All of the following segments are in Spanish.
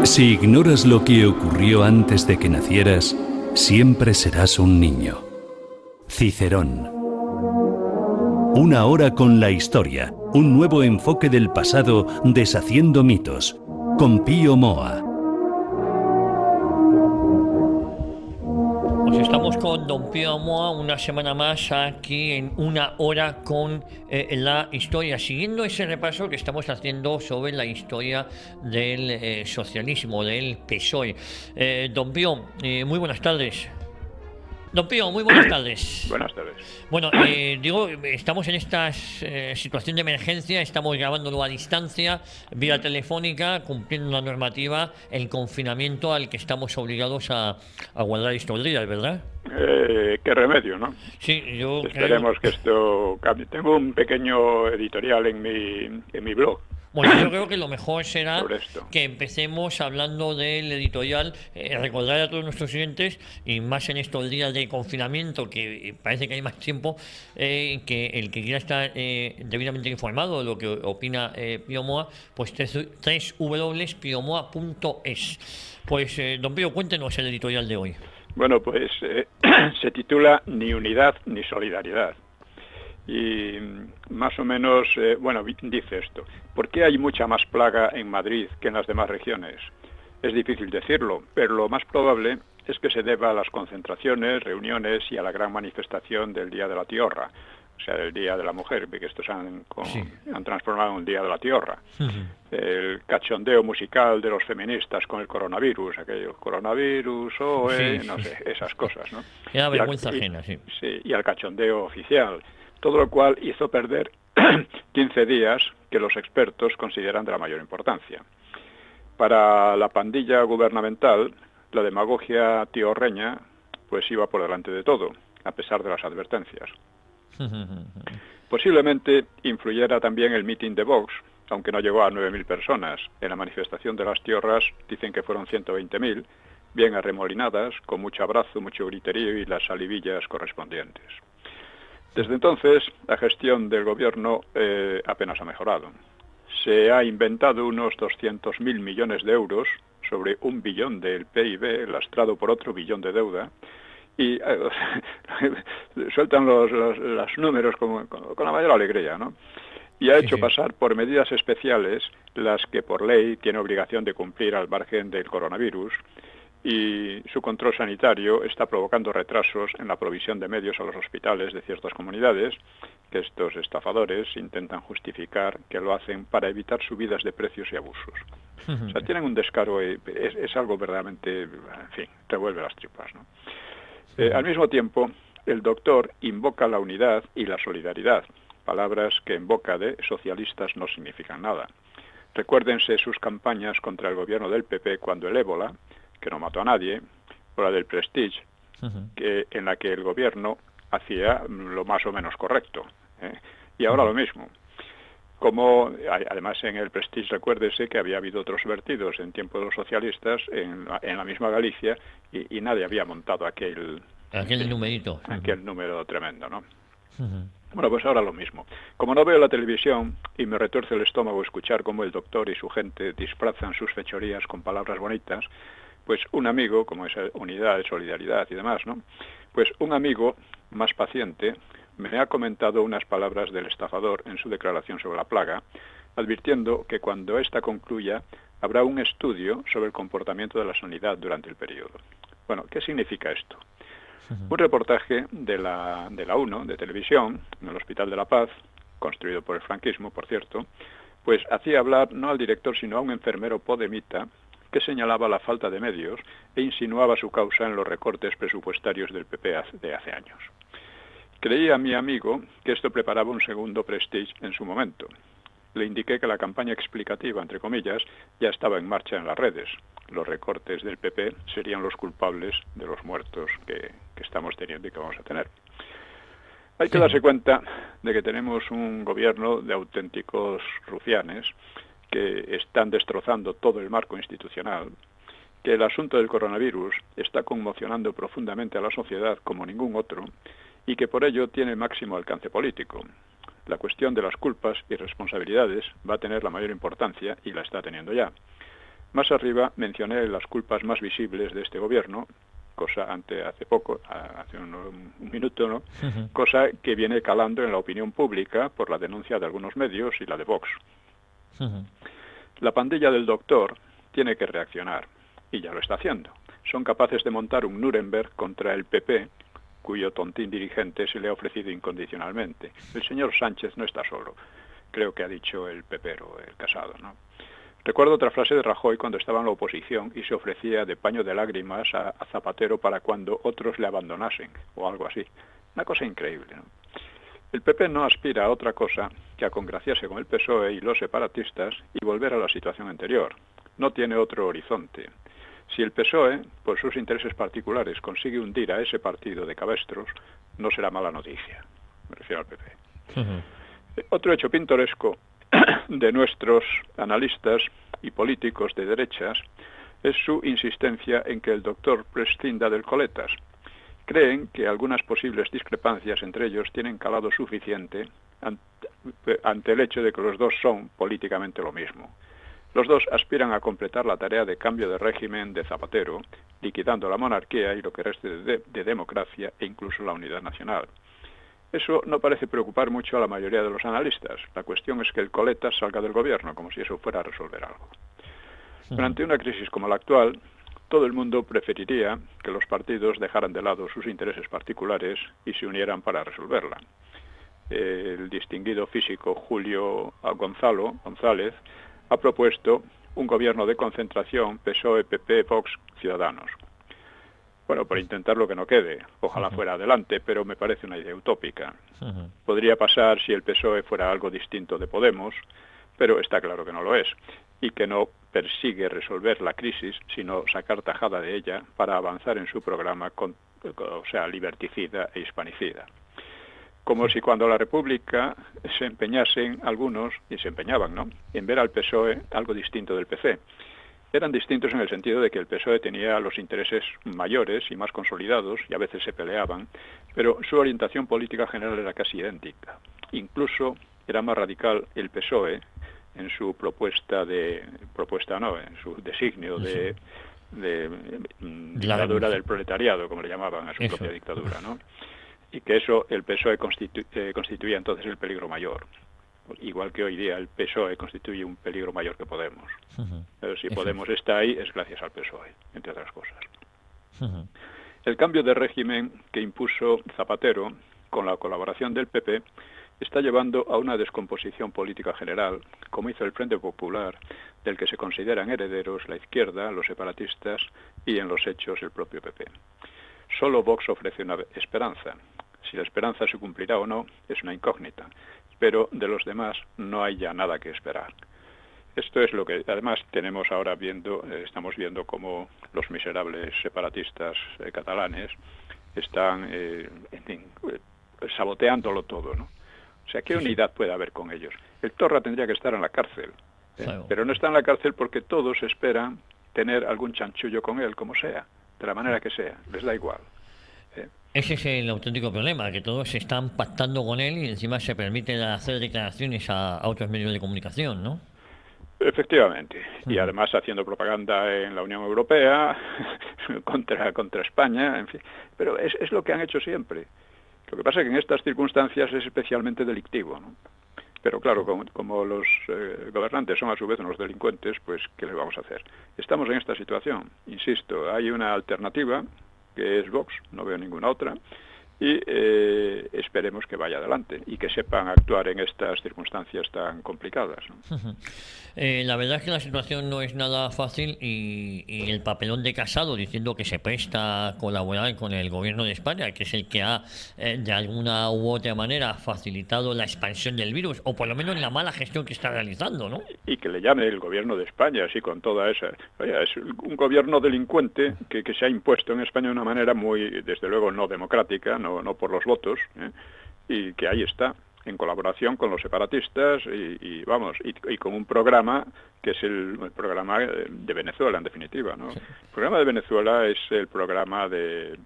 Si ignoras lo que ocurrió antes de que nacieras, siempre serás un niño. Cicerón. Una hora con la historia, un nuevo enfoque del pasado deshaciendo mitos, con Pío Moa. Pues estamos con don Pío Moa una semana más aquí en Una Hora con la Historia, siguiendo ese repaso que estamos haciendo sobre la historia del socialismo, del PSOE. Don Pío, muy buenas tardes. Don Pío, muy buenas tardes. Buenas tardes. Bueno, digo, estamos en esta situación de emergencia, estamos grabándolo a distancia, vía telefónica, cumpliendo la normativa, el confinamiento al que estamos obligados a guardar estos días, ¿verdad? Qué remedio, ¿no? Sí, yo Esperemos creo... que esto cambie. Tengo un pequeño editorial en mi blog. Bueno, yo creo que lo mejor será Sobre esto. que empecemos hablando del editorial, recordar a todos nuestros oyentes, y más en estos días de confinamiento, que parece que hay más tiempo, que el que quiera estar debidamente informado de lo que opina Pío Moa, pues www.piomoa.es. Pues, don Pío, cuéntenos el editorial de hoy. Bueno, pues se titula Ni unidad ni solidaridad. Y más o menos, dice esto. ¿Por qué hay mucha más plaga en Madrid que en las demás regiones? Es difícil decirlo, pero lo más probable es que se deba a las concentraciones, reuniones y a la gran manifestación del Día de la Tierra, o sea, del Día de la Mujer, que estos han transformado en un Día de la Tierra. El cachondeo musical de los feministas con el coronavirus, aquello, coronavirus, no sé, esas cosas, ¿no? Era vergüenza ajena, sí, y al cachondeo oficial. Todo lo cual hizo perder 15 días que los expertos consideran de la mayor importancia. Para la pandilla gubernamental, la demagogia tiorreña pues iba por delante de todo, a pesar de las advertencias. Posiblemente influyera también el mitin de Vox, aunque no llegó a 9.000 personas. En la manifestación de las tierras dicen que fueron 120.000, bien arremolinadas, con mucho abrazo, mucho griterío y las salivillas correspondientes. Desde entonces, la gestión del gobierno apenas ha mejorado. Se ha inventado unos 200.000 millones de euros sobre 1 billón del PIB, lastrado por otro billón de deuda, y sueltan los números con la mayor alegría, ¿no? Y ha hecho pasar por medidas especiales las que por ley tiene obligación de cumplir al margen del coronavirus, y su control sanitario está provocando retrasos en la provisión de medios a los hospitales de ciertas comunidades, que estos estafadores intentan justificar que lo hacen para evitar subidas de precios y abusos. O sea, tienen un descaro, es algo verdaderamente, en fin, revuelve las tripas, ¿no? Al mismo tiempo, el doctor invoca la unidad y la solidaridad, palabras que en boca de socialistas no significan nada. Recuérdense sus campañas contra el gobierno del PP cuando el ébola, que no mató a nadie, o la del Prestige, en la que el gobierno hacía lo más o menos correcto. Y ahora lo mismo. Como además en el Prestige, recuérdese que había habido otros vertidos en tiempo de los socialistas en la misma Galicia y nadie había montado aquel numerito. Aquel número tremendo, ¿no? Bueno, pues ahora lo mismo. Como no veo la televisión y me retuerce el estómago escuchar cómo el doctor y su gente disfrazan sus fechorías con palabras bonitas, pues un amigo, como esa unidad, solidaridad y demás, ¿no? Pues un amigo más paciente me ha comentado unas palabras del estafador en su declaración sobre la plaga, advirtiendo que cuando ésta concluya habrá un estudio sobre el comportamiento de la sanidad durante el periodo. Bueno, ¿qué significa esto? Un reportaje de la 1, de televisión, en el Hospital de la Paz, construido por el franquismo, por cierto, pues hacía hablar no al director, sino a un enfermero podemita que señalaba la falta de medios e insinuaba su causa en los recortes presupuestarios del PP de hace años. Creía a mi amigo que esto preparaba un segundo Prestige en su momento. Le indiqué que la campaña explicativa, entre comillas, ya estaba en marcha en las redes. Los recortes del PP serían los culpables de los muertos que estamos teniendo y que vamos a tener. Hay que darse cuenta de que tenemos un gobierno de auténticos rufianes que están destrozando todo el marco institucional, que el asunto del coronavirus está conmocionando profundamente a la sociedad como ningún otro y que por ello tiene máximo alcance político. La cuestión de las culpas y responsabilidades va a tener la mayor importancia y la está teniendo ya. Más arriba mencioné las culpas más visibles de este gobierno, cosa hace poco, hace un minuto, ¿no? Cosa que viene calando en la opinión pública por la denuncia de algunos medios y la de Vox. La pandilla del doctor tiene que reaccionar, y ya lo está haciendo. Son capaces de montar un Nuremberg contra el PP, cuyo tontín dirigente se le ha ofrecido incondicionalmente. El señor Sánchez no está solo, creo que ha dicho el pepero, el Casado, ¿no? Recuerdo otra frase de Rajoy cuando estaba en la oposición y se ofrecía de paño de lágrimas a Zapatero para cuando otros le abandonasen, o algo así. Una cosa increíble, ¿no? El PP no aspira a otra cosa que a congraciarse con el PSOE y los separatistas y volver a la situación anterior. No tiene otro horizonte. Si el PSOE, por sus intereses particulares, consigue hundir a ese partido de cabestros, no será mala noticia. Me refiero al PP. Otro hecho pintoresco de nuestros analistas y políticos de derechas es su insistencia en que el doctor prescinda del Coletas. Creen que algunas posibles discrepancias entre ellos tienen calado suficiente ante el hecho de que los dos son políticamente lo mismo. Los dos aspiran a completar la tarea de cambio de régimen de Zapatero, liquidando la monarquía y lo que reste de democracia e incluso la unidad nacional. Eso no parece preocupar mucho a la mayoría de los analistas. La cuestión es que el Coletas salga del gobierno, como si eso fuera a resolver algo. Durante una crisis como la actual, todo el mundo preferiría que los partidos dejaran de lado sus intereses particulares y se unieran para resolverla. El distinguido físico Julio González ha propuesto un gobierno de concentración PSOE, PP, Vox, Ciudadanos. Bueno, por intentar lo que no quede. Ojalá fuera adelante, pero me parece una idea utópica. Podría pasar si el PSOE fuera algo distinto de Podemos, pero está claro que no lo es, y que no persigue resolver la crisis, sino sacar tajada de ella para avanzar en su programa, liberticida e hispanicida. Como si cuando la República se empeñasen algunos, y se empeñaban, ¿no?, en ver al PSOE algo distinto del PC. Eran distintos en el sentido de que el PSOE tenía los intereses mayores y más consolidados, y a veces se peleaban, pero su orientación política general era casi idéntica. Incluso era más radical el PSOE en su en su designio de dictadura del proletariado, como le llamaban a su propia dictadura, ¿no? Y que el PSOE constituía entonces el peligro mayor. Igual que hoy día el PSOE constituye un peligro mayor que Podemos. Pero si Podemos está ahí es gracias al PSOE, entre otras cosas. El cambio de régimen que impuso Zapatero, con la colaboración del PP, está llevando a una descomposición política general, como hizo el Frente Popular, del que se consideran herederos la izquierda, los separatistas y, en los hechos, el propio PP. Solo Vox ofrece una esperanza. Si la esperanza se cumplirá o no, es una incógnita, pero de los demás no hay ya nada que esperar. Esto es lo que además estamos viendo cómo los miserables separatistas catalanes están saboteándolo todo, ¿no? O sea, ¿qué unidad puede haber con ellos? El Torra tendría que estar en la cárcel, pero no está en la cárcel porque todos esperan tener algún chanchullo con él, como sea, de la manera que sea, les da igual. Ese es el auténtico problema, que todos están pactando con él y encima se permiten hacer declaraciones a otros medios de comunicación, ¿no? Efectivamente, y además haciendo propaganda en la Unión Europea contra España, en fin. Pero es lo que han hecho siempre. Lo que pasa es que en estas circunstancias es especialmente delictivo, ¿no? Pero claro, como los gobernantes son a su vez unos delincuentes, pues ¿qué les vamos a hacer? Estamos en esta situación, insisto, hay una alternativa que es Vox, no veo ninguna otra, y esperemos que vaya adelante y que sepan actuar en estas circunstancias tan complicadas, ¿no? La verdad es que la situación no es nada fácil y el papelón de Casado diciendo que se presta a colaborar con el gobierno de España, que es el que ha de alguna u otra manera facilitado la expansión del virus, o por lo menos la mala gestión que está realizando, ¿no? Y que le llame el gobierno de España, así con toda esa... Oye, es un gobierno delincuente que se ha impuesto en España de una manera muy, desde luego, no democrática, no por los votos, y que ahí está, en colaboración con los separatistas y con un programa que es el programa de Venezuela, en definitiva, ¿no? Sí. El programa de Venezuela es el programa de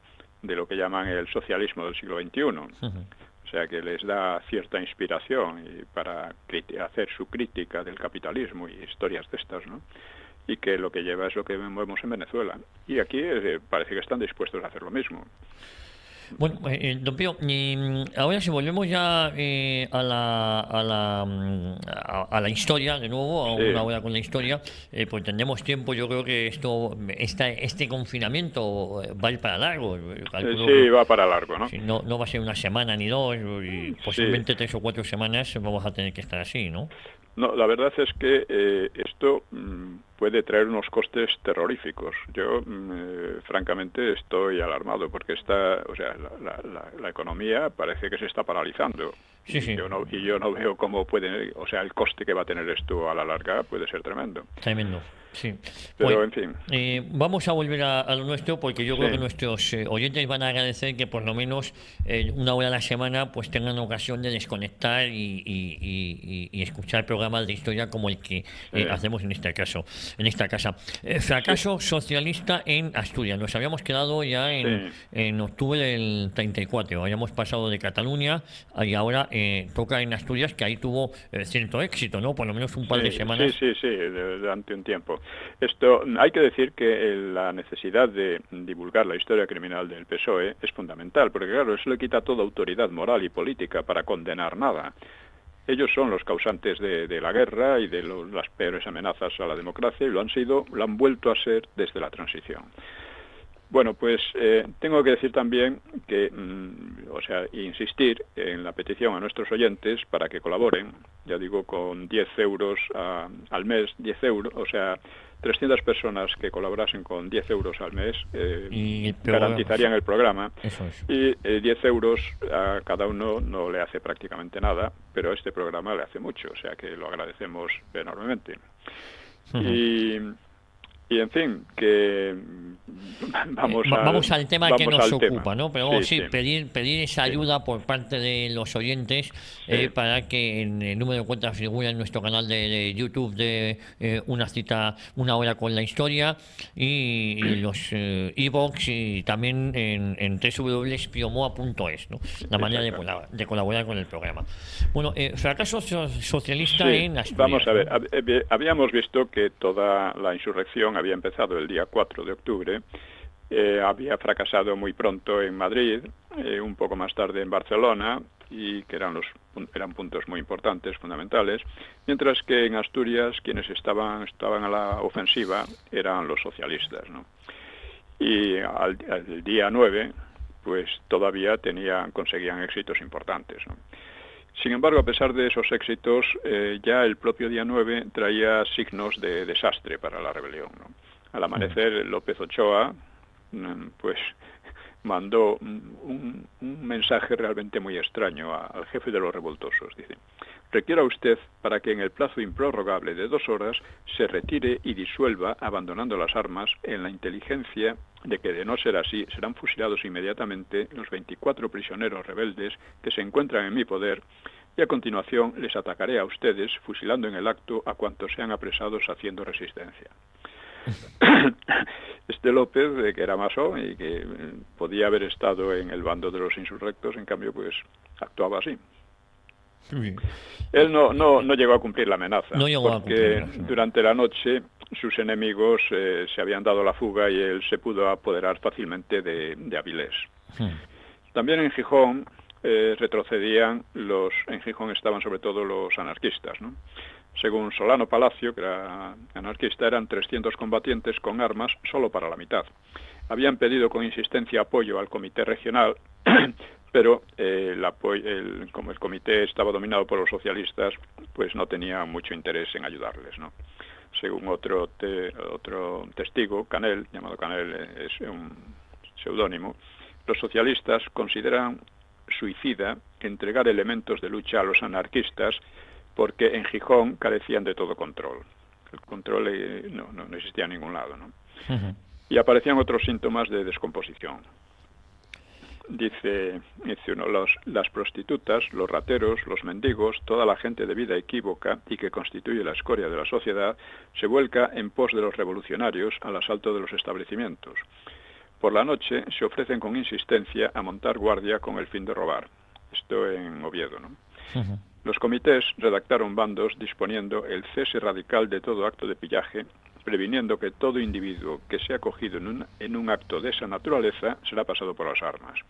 lo que llaman el socialismo del siglo XXI. O sea, que les da cierta inspiración para hacer su crítica del capitalismo y historias de estas, ¿no? y que lo que lleva es lo que vemos en Venezuela. Y aquí parece que están dispuestos a hacer lo mismo. Bueno, don Pío, ahora si volvemos ya a la historia, de nuevo, a Sí, una hora con la historia, pues tendremos tiempo. Yo creo que este confinamiento va a ir para largo. Calculo sí, que va para largo, ¿no? si no va a ser una semana ni dos, y Sí. posiblemente 3 o 4 semanas vamos a tener que estar así, ¿no? No, la verdad es que esto puede traer unos costes terroríficos. Yo, francamente, estoy alarmado porque o sea, la economía parece que se está paralizando. Sí, sí. Yo no veo cómo o sea, el coste que va a tener esto a la larga puede ser tremendo. Tremendo, sí. Pero, Pues, en fin, vamos a volver a lo nuestro, porque yo creo que sí, nuestros oyentes van a agradecer que por lo menos una hora a la semana pues tengan ocasión de desconectar y escuchar programas de historia como el que hacemos en este caso, en esta casa. Fracaso socialista en Asturias. Nos habíamos quedado ya sí. en octubre del 34. Habíamos pasado de Cataluña y ahora toca en Asturias, que ahí tuvo cierto éxito, ¿no? Por lo menos un par de semanas. Sí, durante un tiempo. Esto, hay que decir que la necesidad de divulgar la historia criminal del PSOE es fundamental, porque claro, eso le quita toda autoridad moral y política para condenar nada. Ellos son los causantes de la guerra y de las peores amenazas a la democracia y lo han vuelto a ser desde la transición. Bueno, pues tengo que decir también que, o sea, insistir en la petición a nuestros oyentes para que colaboren, ya digo, con 10 euros al mes, 10 euros, o sea, 300 personas que colaborasen con 10 euros al mes garantizarían el programa. Eso es. Y 10 euros a cada uno no le hace prácticamente nada, pero a este programa le hace mucho, o sea que lo agradecemos enormemente. Y en fin, que vamos al tema que nos ocupa, ¿no? Pero sí. pedir esa ayuda por parte de los oyentes para que en el número de cuenta figure en nuestro canal de YouTube de una hora con la historia, y los iVoox, y también en www.piomoa.es, ¿no? La manera de colaborar con el programa. Bueno, fracaso socialista en Asturias. Vamos a ver, habíamos visto que toda la insurrección había empezado el día 4 de octubre, había fracasado muy pronto en Madrid, un poco más tarde en Barcelona, y que eran puntos muy importantes, fundamentales, mientras que en Asturias quienes estaban a la ofensiva eran los socialistas, ¿no? Y al día 9, pues todavía conseguían éxitos importantes, ¿no? Sin embargo, a pesar de esos éxitos, ya el propio día 9 traía signos de desastre para la rebelión, ¿no? Al amanecer, López Ochoa, pues mandó un mensaje realmente muy extraño al jefe de los revoltosos. Dice: requiera usted, para que en el plazo improrrogable de 2 horas se retire y disuelva, abandonando las armas, en la inteligencia de que, de no ser así, serán fusilados inmediatamente los 24 prisioneros rebeldes que se encuentran en mi poder, y a continuación les atacaré a ustedes, fusilando en el acto a cuantos sean apresados haciendo resistencia. Este López, que era masón y que podía haber estado en el bando de los insurrectos, en cambio, pues actuaba así. Sí. Él no llegó a cumplir la amenaza, porque durante la noche sus enemigos se habían dado la fuga y él se pudo apoderar fácilmente de Avilés. También en Gijón retrocedían en Gijón estaban sobre todo los anarquistas, ¿no? Según Solano Palacio, que era anarquista, eran 300 combatientes con armas solo para la mitad. Habían pedido con insistencia apoyo al comité regional, pero como el comité estaba dominado por los socialistas, pues no tenía mucho interés en ayudarles, ¿no? Según otro testigo, Canel, llamado Canel, es un seudónimo, los socialistas consideran suicida entregar elementos de lucha a los anarquistas porque en Gijón carecían de todo control. El control no existía en ningún lado, ¿no? Y aparecían otros síntomas de descomposición. Dice uno: las prostitutas, los rateros, los mendigos, toda la gente de vida equívoca y que constituye la escoria de la sociedad, se vuelca en pos de los revolucionarios al asalto de los establecimientos. Por la noche se ofrecen con insistencia a montar guardia con el fin de robar. Esto en Oviedo, ¿no? Los comités redactaron bandos disponiendo el cese radical de todo acto de pillaje, previniendo que todo individuo que sea cogido en un acto de esa naturaleza será pasado por las armas.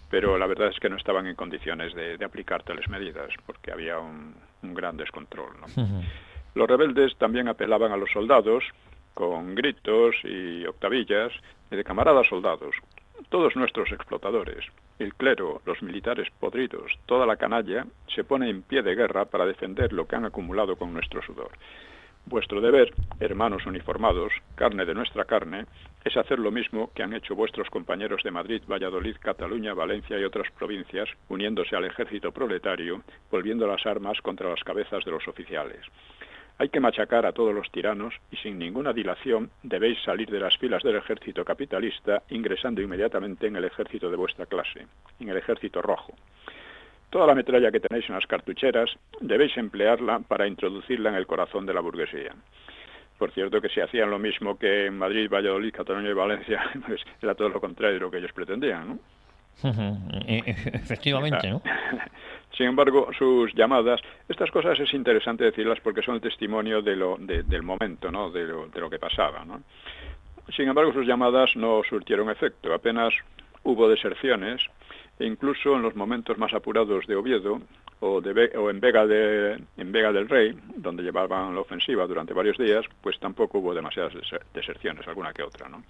Pero la verdad es que no estaban en condiciones de aplicar tales medidas, porque había un gran descontrol, ¿no? Los rebeldes también apelaban a los soldados con gritos y octavillas de camaradas soldados, todos nuestros explotadores, el clero, los militares podridos, toda la canalla se pone en pie de guerra para defender lo que han acumulado con nuestro sudor. Vuestro deber, hermanos uniformados, carne de nuestra carne, es hacer lo mismo que han hecho vuestros compañeros de Madrid, Valladolid, Cataluña, Valencia y otras provincias, uniéndose al ejército proletario, volviendo las armas contra las cabezas de los oficiales. Hay que machacar a todos los tiranos y sin ninguna dilación debéis salir de las filas del ejército capitalista ingresando inmediatamente en el ejército de vuestra clase, en el ejército rojo. Toda la metralla que tenéis en las cartucheras debéis emplearla para introducirla en el corazón de la burguesía. Por cierto que si hacían lo mismo que en Madrid, Valladolid, Cataluña y Valencia, pues era todo lo contrario de lo que ellos pretendían, ¿no? Efectivamente, ¿no? Sin embargo, sus llamadas, estas cosas es interesante decirlas porque son el testimonio del momento, ¿no? de lo que pasaba, ¿no? Sin embargo, sus llamadas no surtieron efecto, apenas hubo deserciones, e incluso en los momentos más apurados de Oviedo o en Vega del Rey, donde llevaban la ofensiva durante varios días, pues tampoco hubo demasiadas deserciones, alguna que otra, ¿no?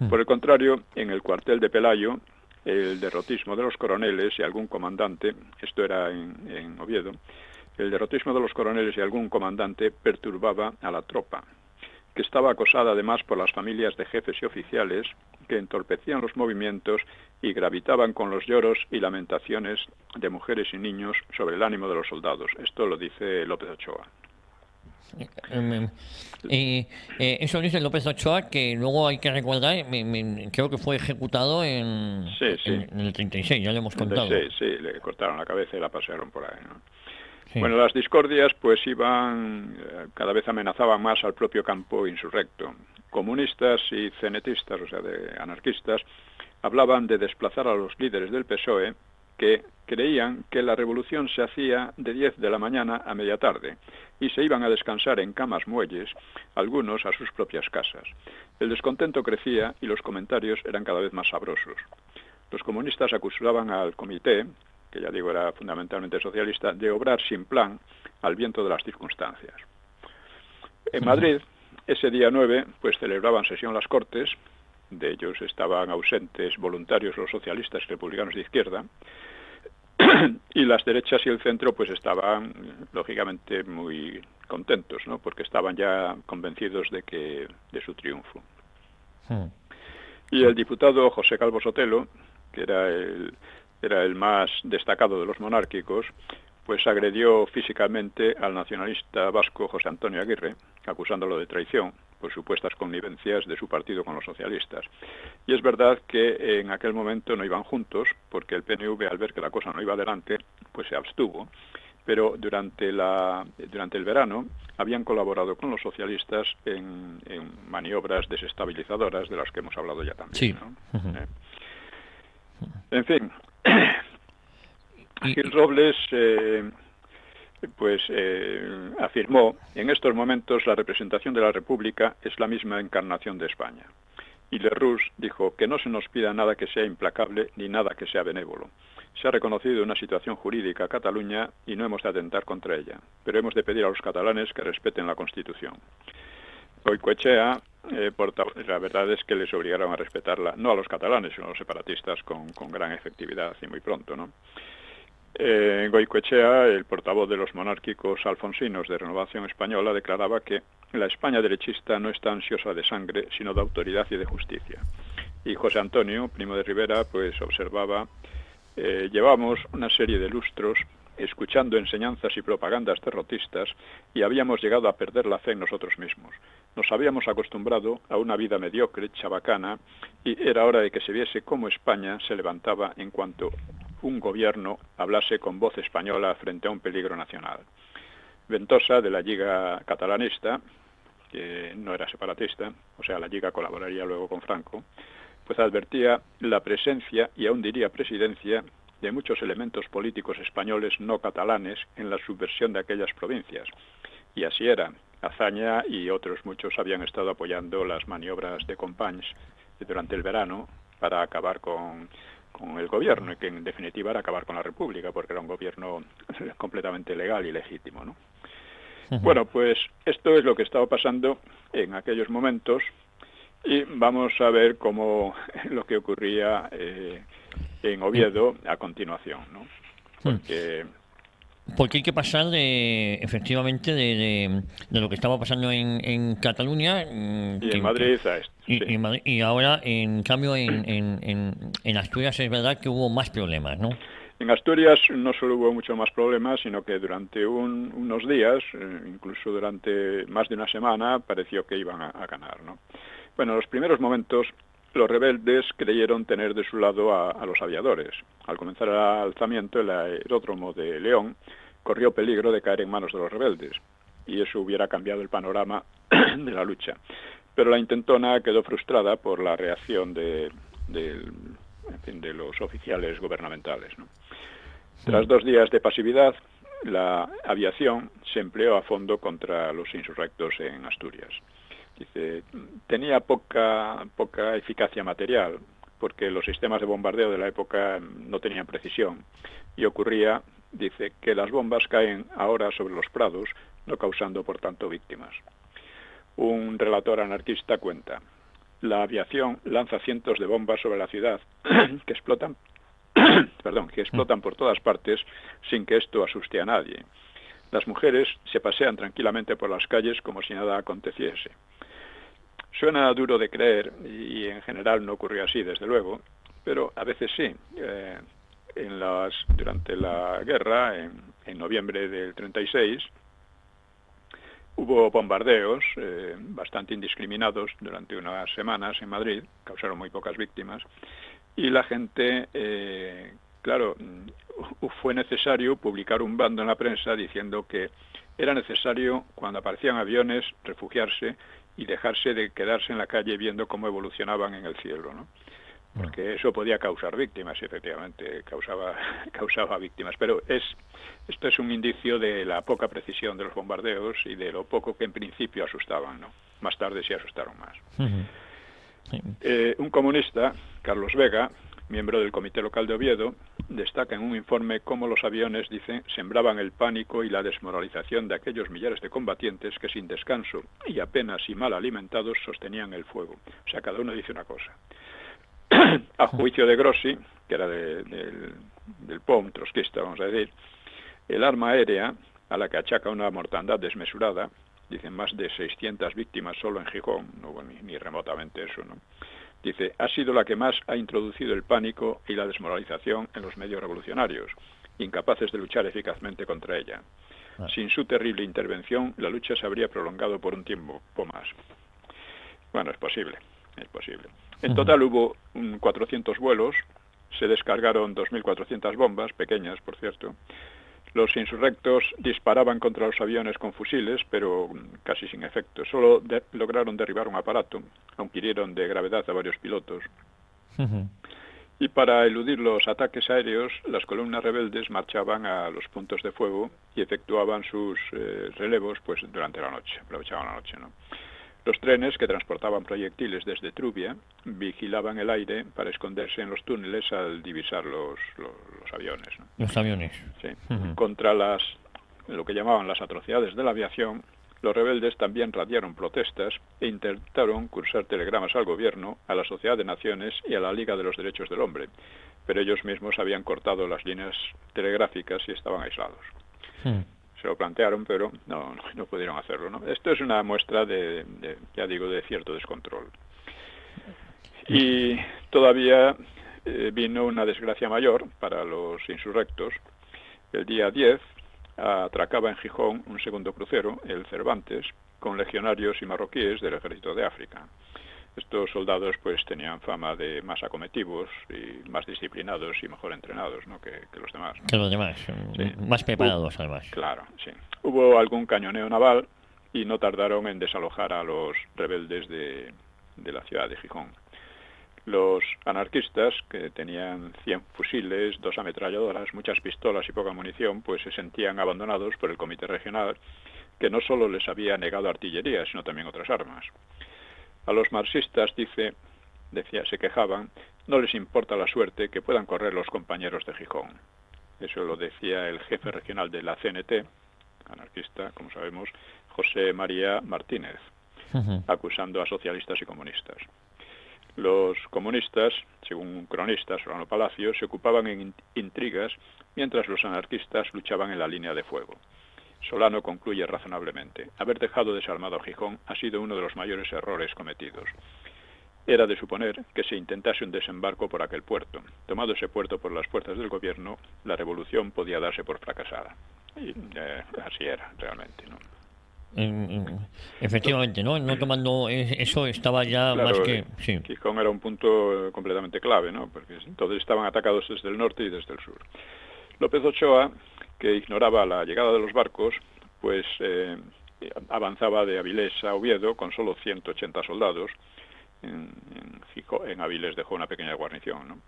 Por el contrario, en el cuartel de Pelayo, el derrotismo de los coroneles y algún comandante, esto era en Oviedo, el derrotismo de los coroneles y algún comandante perturbaba a la tropa, que estaba acosada además por las familias de jefes y oficiales que entorpecían los movimientos y gravitaban con los lloros y lamentaciones de mujeres y niños sobre el ánimo de los soldados. Esto lo dice López Ochoa. Eso dice López Ochoa, que luego hay que recordar, creo que fue ejecutado en el 36, ya lo hemos contado. Sí, le cortaron la cabeza y la pasearon por ahí, ¿no? Sí. Bueno, las discordias pues cada vez amenazaban más al propio campo insurrecto. Comunistas y cenetistas, o sea, de anarquistas, hablaban de desplazar a los líderes del PSOE, que creían que la revolución se hacía de 10 de la mañana a media tarde y se iban a descansar en camas muelles, algunos a sus propias casas. El descontento crecía y los comentarios eran cada vez más sabrosos. Los comunistas acusaban al comité, que ya digo era fundamentalmente socialista, de obrar sin plan al viento de las circunstancias. En Madrid, ese día 9, pues celebraban sesión las Cortes, de ellos estaban ausentes voluntarios los socialistas y republicanos de izquierda, y las derechas y el centro pues estaban lógicamente muy contentos, ¿no? Porque estaban ya convencidos de su triunfo. Y el diputado José Calvo Sotelo, que era el más destacado de los monárquicos, pues agredió físicamente al nacionalista vasco José Antonio Aguirre, acusándolo de traición por supuestas connivencias de su partido con los socialistas. Y es verdad que en aquel momento no iban juntos, porque el PNV, al ver que la cosa no iba adelante, pues se abstuvo. Pero durante el verano habían colaborado con los socialistas en maniobras desestabilizadoras de las que hemos hablado ya también, sí, ¿no? En fin, Gil Robles afirmó: en estos momentos la representación de la República es la misma encarnación de España. Y Lerroux dijo que no se nos pida nada que sea implacable ni nada que sea benévolo. Se ha reconocido una situación jurídica a Cataluña y no hemos de atentar contra ella, pero hemos de pedir a los catalanes que respeten la Constitución. Goicoechea, la verdad es que les obligaron a respetarla, no a los catalanes, sino a los separatistas con gran efectividad y muy pronto, ¿no? Goicoechea, el portavoz de los monárquicos alfonsinos de Renovación Española, declaraba que la España derechista no está ansiosa de sangre, sino de autoridad y de justicia. Y José Antonio, primo de Rivera, pues observaba: llevamos una serie de lustros escuchando enseñanzas y propagandas derrotistas y habíamos llegado a perder la fe en nosotros mismos. Nos habíamos acostumbrado a una vida mediocre, chabacana, y era hora de que se viese cómo España se levantaba en cuanto un gobierno hablase con voz española frente a un peligro nacional. Ventosa, de la Lliga Catalanista, que no era separatista, o sea, la Lliga colaboraría luego con Franco, pues advertía la presencia, y aún diría presidencia, de muchos elementos políticos españoles no catalanes en la subversión de aquellas provincias. Y así era. Azaña y otros muchos habían estado apoyando las maniobras de Companys durante el verano para acabar con el gobierno, y que en definitiva era acabar con la República, porque era un gobierno completamente legal y legítimo, ¿no? Bueno, pues esto es lo que estaba pasando en aquellos momentos, y vamos a ver cómo lo que ocurría en Oviedo a continuación, ¿no? Porque hay que pasar efectivamente de lo que estaba pasando en Cataluña y en Madrid a esto. Y ahora, en cambio, en Asturias es verdad que hubo más problemas, ¿no? En Asturias no solo hubo mucho más problemas, sino que durante unos días, incluso durante más de una semana, pareció que iban a ganar, ¿no? Bueno, en los primeros momentos los rebeldes creyeron tener de su lado a los aviadores. Al comenzar el alzamiento, el aeródromo de León corrió peligro de caer en manos de los rebeldes, y eso hubiera cambiado el panorama de la lucha. Pero la intentona quedó frustrada por la reacción de los oficiales gubernamentales, ¿no? Tras 2 días de pasividad, la aviación se empleó a fondo contra los insurrectos en Asturias. Dice, tenía poca eficacia material, porque los sistemas de bombardeo de la época no tenían precisión, y ocurría, dice, que las bombas caen ahora sobre los prados, no causando por tanto víctimas. Un relator anarquista cuenta, la aviación lanza cientos de bombas sobre la ciudad que explotan por todas partes sin que esto asuste a nadie. Las mujeres se pasean tranquilamente por las calles como si nada aconteciese. Suena duro de creer, y en general no ocurrió así, desde luego, pero a veces sí. Durante la guerra, en noviembre del 36, hubo bombardeos bastante indiscriminados durante unas semanas en Madrid, causaron muy pocas víctimas, y la gente, claro, fue necesario publicar un bando en la prensa diciendo que era necesario, cuando aparecían aviones, refugiarse y dejarse de quedarse en la calle viendo cómo evolucionaban en el cielo, ¿no? Porque eso podía causar víctimas, y efectivamente causaba víctimas. Pero esto es un indicio de la poca precisión de los bombardeos y de lo poco que en principio asustaban, ¿no? Más tarde sí asustaron más. Un comunista, Carlos Vega, miembro del Comité Local de Oviedo, destaca en un informe cómo los aviones, dice, sembraban el pánico y la desmoralización de aquellos millares de combatientes que sin descanso y apenas y mal alimentados sostenían el fuego. O sea, cada uno dice una cosa. A juicio de Grossi, que era del POM, trotskista, vamos a decir, el arma aérea, a la que achaca una mortandad desmesurada, dicen más de 600 víctimas solo en Gijón, no hubo ni remotamente eso, ¿no? Dice, ha sido la que más ha introducido el pánico y la desmoralización en los medios revolucionarios, incapaces de luchar eficazmente contra ella. Sin su terrible intervención, la lucha se habría prolongado por un tiempo más. Bueno, es posible. En total hubo 400 vuelos, se descargaron 2.400 bombas, pequeñas, por cierto. Los insurrectos disparaban contra los aviones con fusiles, pero casi sin efecto. Solo lograron derribar un aparato, aunque hirieron de gravedad a varios pilotos. Y para eludir los ataques aéreos, las columnas rebeldes marchaban a los puntos de fuego y efectuaban sus relevos pues durante la noche, aprovechaban la noche, ¿no? Los trenes que transportaban proyectiles desde Trubia vigilaban el aire para esconderse en los túneles al divisar los aviones, ¿no? Los aviones. Sí. Contra lo que llamaban las atrocidades de la aviación, los rebeldes también radiaron protestas e intentaron cursar telegramas al gobierno, a la Sociedad de Naciones y a la Liga de los Derechos del Hombre, pero ellos mismos habían cortado las líneas telegráficas y estaban aislados. Se lo plantearon, pero no pudieron hacerlo, ¿no? Esto es una muestra de cierto descontrol. Y todavía vino una desgracia mayor para los insurrectos. El día 10 atracaba en Gijón un segundo crucero, el Cervantes, con legionarios y marroquíes del ejército de África. Estos soldados pues tenían fama de más acometivos y más disciplinados y mejor entrenados, ¿no? que los demás, ¿no? Que los demás, sí. Más preparados además. Claro, sí. Hubo algún cañoneo naval y no tardaron en desalojar a los rebeldes de la ciudad de Gijón. Los anarquistas, que tenían 100 fusiles, 2 ametralladoras, muchas pistolas y poca munición, pues se sentían abandonados por el comité regional que no solo les había negado artillería, sino también otras armas. A los marxistas, se quejaban, no les importa la suerte que puedan correr los compañeros de Gijón. Eso lo decía el jefe regional de la CNT, anarquista, como sabemos, José María Martínez, acusando a socialistas y comunistas. Los comunistas, según un cronista, Solano Palacio, se ocupaban en intrigas, mientras los anarquistas luchaban en la línea de fuego. Solano concluye razonablemente: haber dejado desarmado a Gijón ha sido uno de los mayores errores cometidos. Era de suponer que se intentase un desembarco por aquel puerto. Tomado ese puerto por las fuerzas del gobierno, la revolución podía darse por fracasada. Y así era, realmente, ¿no? Efectivamente, ¿no? No tomando eso estaba ya claro, más que... Sí. Gijón era un punto completamente clave, ¿no? Porque entonces estaban atacados desde el norte y desde el sur. López Ochoa, que ignoraba la llegada de los barcos, pues avanzaba de Avilés a Oviedo con solo 180 soldados. En Avilés dejó una pequeña guarnición, ¿no?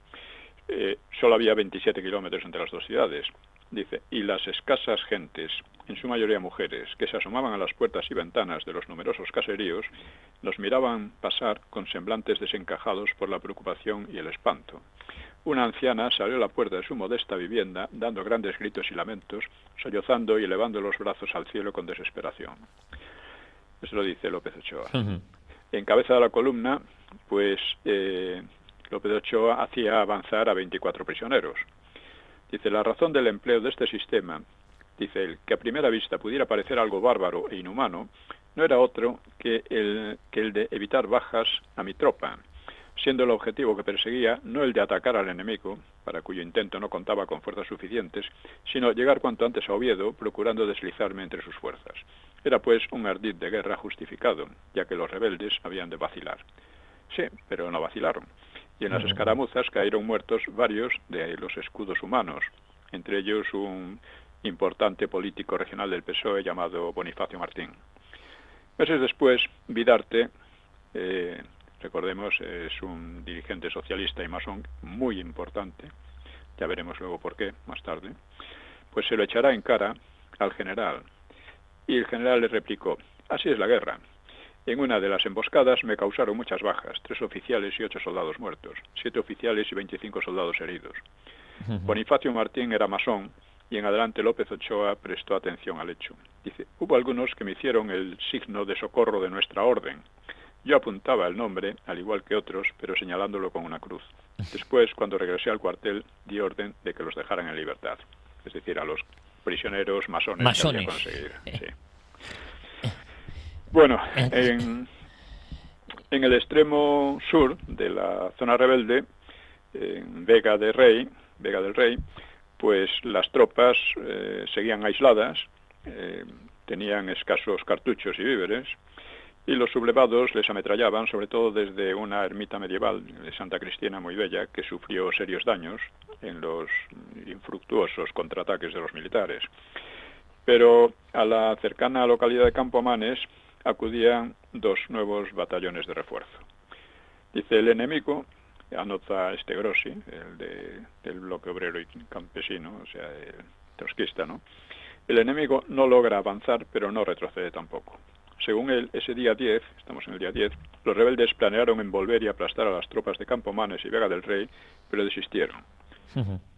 Solo había 27 kilómetros entre las dos ciudades. Dice, y las escasas gentes, en su mayoría mujeres, que se asomaban a las puertas y ventanas de los numerosos caseríos, los miraban pasar con semblantes desencajados por la preocupación y el espanto. Una anciana salió a la puerta de su modesta vivienda, dando grandes gritos y lamentos, sollozando y elevando los brazos al cielo con desesperación. Eso lo dice López Ochoa. En cabeza de la columna, pues López Ochoa hacía avanzar a 24 prisioneros. Dice, la razón del empleo de este sistema, dice él, que a primera vista pudiera parecer algo bárbaro e inhumano, no era otro que el de evitar bajas a mi tropa, siendo el objetivo que perseguía no el de atacar al enemigo, para cuyo intento no contaba con fuerzas suficientes, sino llegar cuanto antes a Oviedo, procurando deslizarme entre sus fuerzas. Era pues un ardid de guerra justificado, ya que los rebeldes habían de vacilar. Sí, pero no vacilaron. Y en las escaramuzas cayeron muertos varios de los escudos humanos, entre ellos un importante político regional del PSOE llamado Bonifacio Martín. Meses después, Vidarte, recordemos, es un dirigente socialista y masón muy importante, ya veremos luego por qué, más tarde, pues se lo echará en cara al general. Y el general le replicó, así es la guerra. En una de las emboscadas me causaron muchas bajas, 3 oficiales y 8 soldados muertos, 7 oficiales y 25 soldados heridos. Bonifacio Martín era masón y en adelante López Ochoa prestó atención al hecho. Dice, hubo algunos que me hicieron el signo de socorro de nuestra orden. Yo apuntaba el nombre, al igual que otros, pero señalándolo con una cruz. Después, cuando regresé al cuartel, di orden de que los dejaran en libertad. Es decir, a los prisioneros masones. Que había conseguido. Sí. Bueno, en el extremo sur de la zona rebelde, en Vega del Rey, pues las tropas seguían aisladas, tenían escasos cartuchos y víveres, y los sublevados les ametrallaban, sobre todo desde una ermita medieval de Santa Cristina muy bella, que sufrió serios daños en los infructuosos contraataques de los militares. Pero a la cercana localidad de Campomanes acudían 2 nuevos batallones de refuerzo. Dice, el enemigo, anota Grossi, el del bloque obrero y campesino, o sea, el trotskista, ¿no? El enemigo no logra avanzar, pero no retrocede tampoco. Según él, ese día 10, estamos en el día 10, los rebeldes planearon envolver y aplastar a las tropas de Campomanes y Vega del Rey, pero desistieron.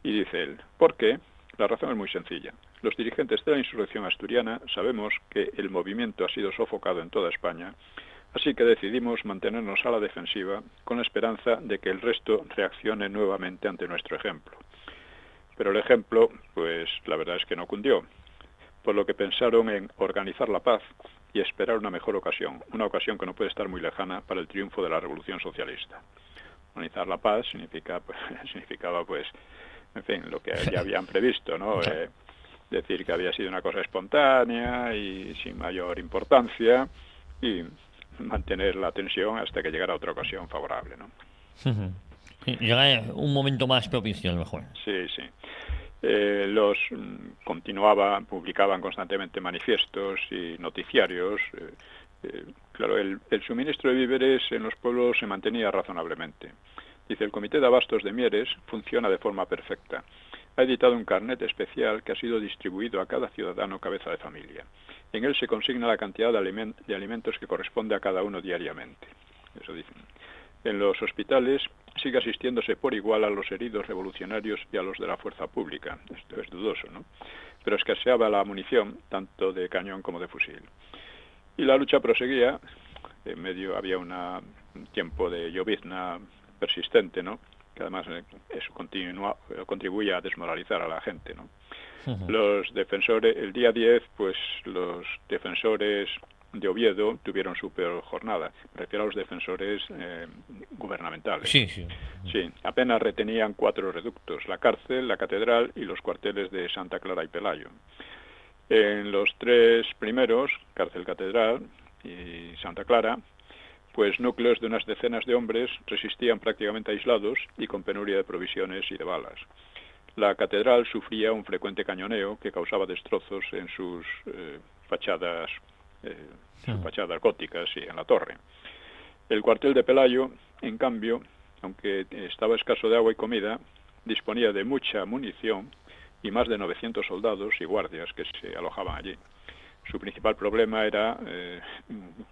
Y dice él, ¿por qué? La razón es muy sencilla. Los dirigentes de la insurrección asturiana sabemos que el movimiento ha sido sofocado en toda España, así que decidimos mantenernos a la defensiva con la esperanza de que el resto reaccione nuevamente ante nuestro ejemplo. Pero el ejemplo, pues la verdad es que no cundió, por lo que pensaron en organizar la paz y esperar una mejor ocasión, una ocasión que no puede estar muy lejana para el triunfo de la revolución socialista. Organizar la paz significaba, pues, en fin, lo que ya habían previsto, ¿no? Decir que había sido una cosa espontánea y sin mayor importancia y mantener la tensión hasta que llegara otra ocasión favorable, ¿no? Llega un momento más propicio, a lo mejor. Sí. Publicaban constantemente manifiestos y noticiarios. Claro, el suministro de víveres en los pueblos se mantenía razonablemente. Dice, el Comité de Abastos de Mieres funciona de forma perfecta. ha editado un carnet especial que ha sido distribuido a cada ciudadano cabeza de familia. En él se consigna la cantidad de alimentos que corresponde a cada uno diariamente. Eso dicen. En los hospitales sigue asistiéndose por igual a los heridos revolucionarios y a los de la fuerza pública. Esto es dudoso, ¿no? Pero escaseaba la munición, tanto de cañón como de fusil. Y la lucha proseguía. En medio había un tiempo de llovizna persistente, ¿no? Que además eso contribuye a desmoralizar a la gente, ¿no? Los defensores, el día 10, pues los defensores de Oviedo tuvieron su peor jornada. Me refiero a los defensores gubernamentales. Sí, sí. Sí, apenas retenían 4 reductos: la cárcel, la catedral y los cuarteles de Santa Clara y Pelayo. En los 3 primeros, cárcel, catedral y Santa Clara, pues núcleos de unas decenas de hombres resistían prácticamente aislados y con penuria de provisiones y de balas. La catedral sufría un frecuente cañoneo que causaba destrozos en sus fachadas góticas y en la torre. El cuartel de Pelayo, en cambio, aunque estaba escaso de agua y comida, disponía de mucha munición y más de 900 soldados y guardias que se alojaban allí. Su principal problema era,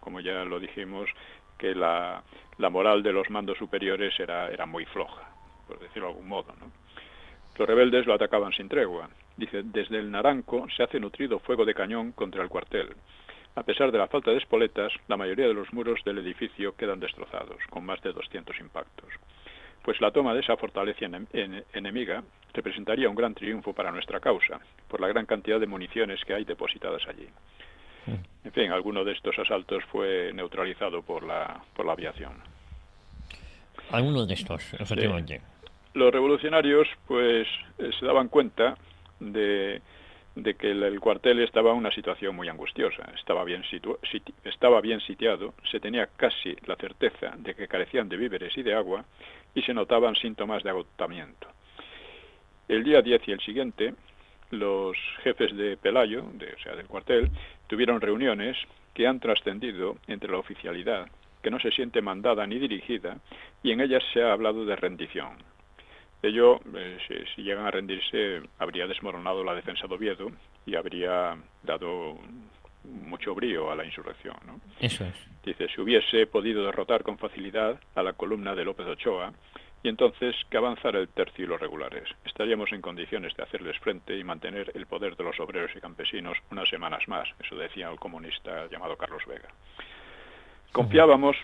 como ya lo dijimos, que la moral de los mandos superiores era muy floja, por decirlo de algún modo, ¿no? Los rebeldes lo atacaban sin tregua. Dice: desde el Naranco se hace nutrido fuego de cañón contra el cuartel. A pesar de la falta de espoletas, la mayoría de los muros del edificio quedan destrozados, con más de 200 impactos. Pues la toma de esa fortaleza enemiga representaría un gran triunfo para nuestra causa, por la gran cantidad de municiones que hay depositadas allí. En fin, alguno de estos asaltos fue neutralizado por la aviación. Alguno de estos, efectivamente. Los revolucionarios, pues, se daban cuenta de que el cuartel estaba en una situación muy angustiosa. Estaba bien sitiado, se tenía casi la certeza de que carecían de víveres y de agua, y se notaban síntomas de agotamiento. El día 10 y el siguiente, los jefes de Pelayo, del cuartel, tuvieron reuniones que han trascendido entre la oficialidad, que no se siente mandada ni dirigida, y en ellas se ha hablado de rendición. Ello, si llegan a rendirse, habría desmoronado la defensa de Oviedo y habría dado mucho brío a la insurrección, ¿no? Eso es. Dice: si hubiese podido derrotar con facilidad a la columna de López Ochoa, y entonces que avanzara el tercio y los regulares, estaríamos en condiciones de hacerles frente y mantener el poder de los obreros y campesinos unas semanas más. Eso decía el comunista llamado Carlos Vega. Confiábamos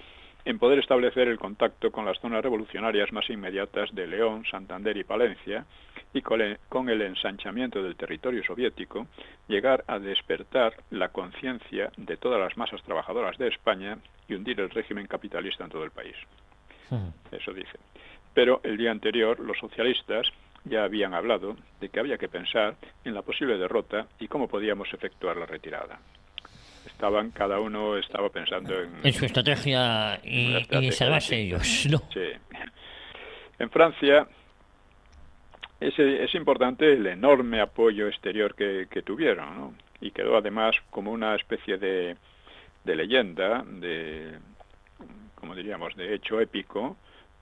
en poder establecer el contacto con las zonas revolucionarias más inmediatas de León, Santander y Palencia, y con el ensanchamiento del territorio soviético, llegar a despertar la conciencia de todas las masas trabajadoras de España y hundir el régimen capitalista en todo el país. Eso dice. Pero el día anterior los socialistas ya habían hablado de que había que pensar en la posible derrota y cómo podíamos efectuar la retirada. Cada uno estaba pensando en su estrategia y salvarse ellos, ¿no? Sí. En Francia es importante el enorme apoyo exterior que tuvieron, ¿no? Y quedó además como una especie de leyenda, como diríamos, de hecho épico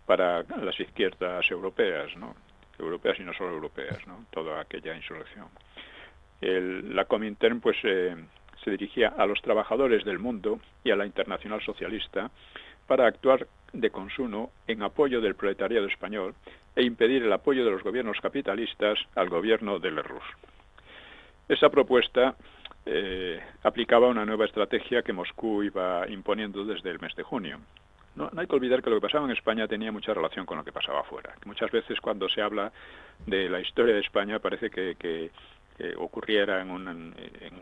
para las izquierdas europeas, ¿no? Europeas y no solo europeas, ¿no? Toda aquella insurrección. La Comintern, pues, se dirigía a los trabajadores del mundo y a la Internacional Socialista para actuar de consuno en apoyo del proletariado español e impedir el apoyo de los gobiernos capitalistas al gobierno de Lerroux. Esa propuesta aplicaba una nueva estrategia que Moscú iba imponiendo desde el mes de junio. No hay que olvidar que lo que pasaba en España tenía mucha relación con lo que pasaba afuera. Muchas veces cuando se habla de la historia de España parece que ocurriera en un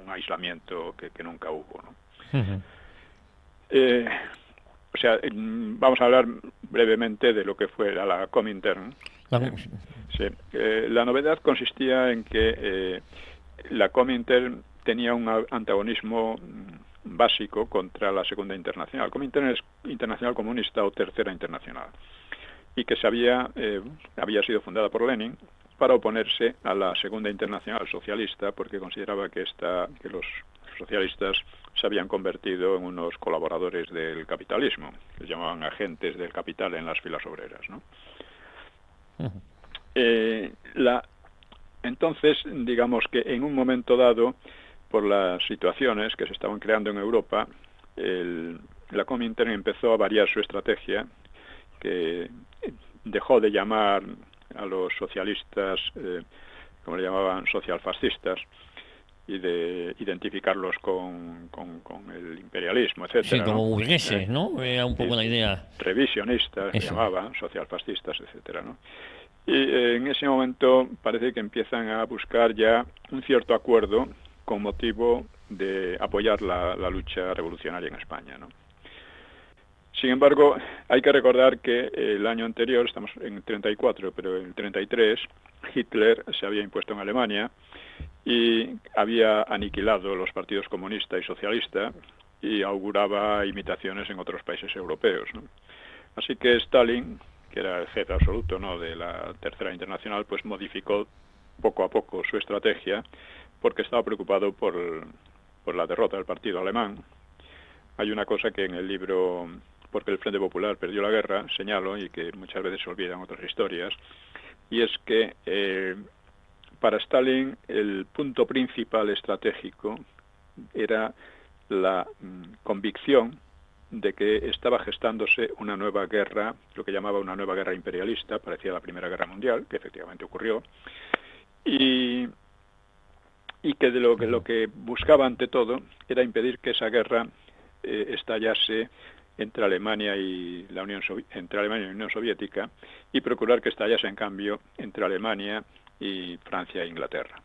aislamiento que nunca hubo, ¿no? Vamos a hablar brevemente de lo que fue la Comintern. La novedad consistía en que la Comintern tenía un antagonismo básico contra la Segunda Internacional. Comintern es Internacional Comunista o Tercera Internacional, y que había sido fundada por Lenin para oponerse a la Segunda Internacional Socialista, porque consideraba que los socialistas se habían convertido en unos colaboradores del capitalismo, que llamaban agentes del capital en las filas obreras, ¿no? Entonces, digamos que en un momento dado, por las situaciones que se estaban creando en Europa, la Comintern empezó a variar su estrategia, que dejó de llamar a los socialistas, como le llamaban, socialfascistas, y de identificarlos con el imperialismo, etcétera. Sí, como burgueses, ¿no? Era un poco la idea. Revisionistas, se Eso. llamaban, socialfascistas, etcétera, ¿no? Y en ese momento parece que empiezan a buscar ya un cierto acuerdo con motivo de apoyar la lucha revolucionaria en España, ¿no? Sin embargo, hay que recordar que el año anterior, estamos en 34, pero en el 33, Hitler se había impuesto en Alemania y había aniquilado los partidos comunista y socialista y auguraba imitaciones en otros países europeos, ¿no? Así que Stalin, que era el jefe absoluto, ¿no?, de la Tercera Internacional, pues modificó poco a poco su estrategia porque estaba preocupado por la derrota del partido alemán. Hay una cosa que en el libro Porque el Frente Popular perdió la guerra señalo, y que muchas veces se olvidan otras historias, y es que para Stalin el punto principal estratégico era la convicción de que estaba gestándose una nueva guerra, lo que llamaba una nueva guerra imperialista, parecía la Primera Guerra Mundial, que efectivamente ocurrió, y que de lo que buscaba ante todo era impedir que esa guerra estallase entre Alemania y la Unión Soviética, y procurar que estallase en cambio entre Alemania y Francia e Inglaterra.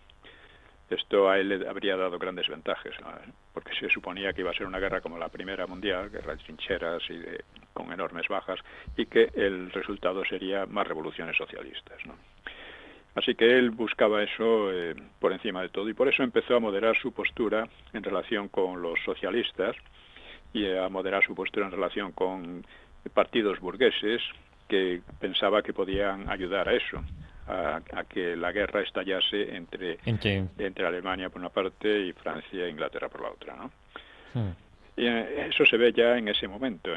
Esto a él le habría dado grandes ventajas, ¿no?, porque se suponía que iba a ser una guerra como la Primera Mundial, guerra de trincheras y con enormes bajas, y que el resultado sería más revoluciones socialistas, ¿no? Así que él buscaba eso por encima de todo, y por eso empezó a moderar su postura en relación con los socialistas y a moderar su postura en relación con partidos burgueses que pensaba que podían ayudar a eso, a que la guerra estallase entre Alemania por una parte y Francia e Inglaterra por la otra, ¿no? Y eso se ve ya en ese momento,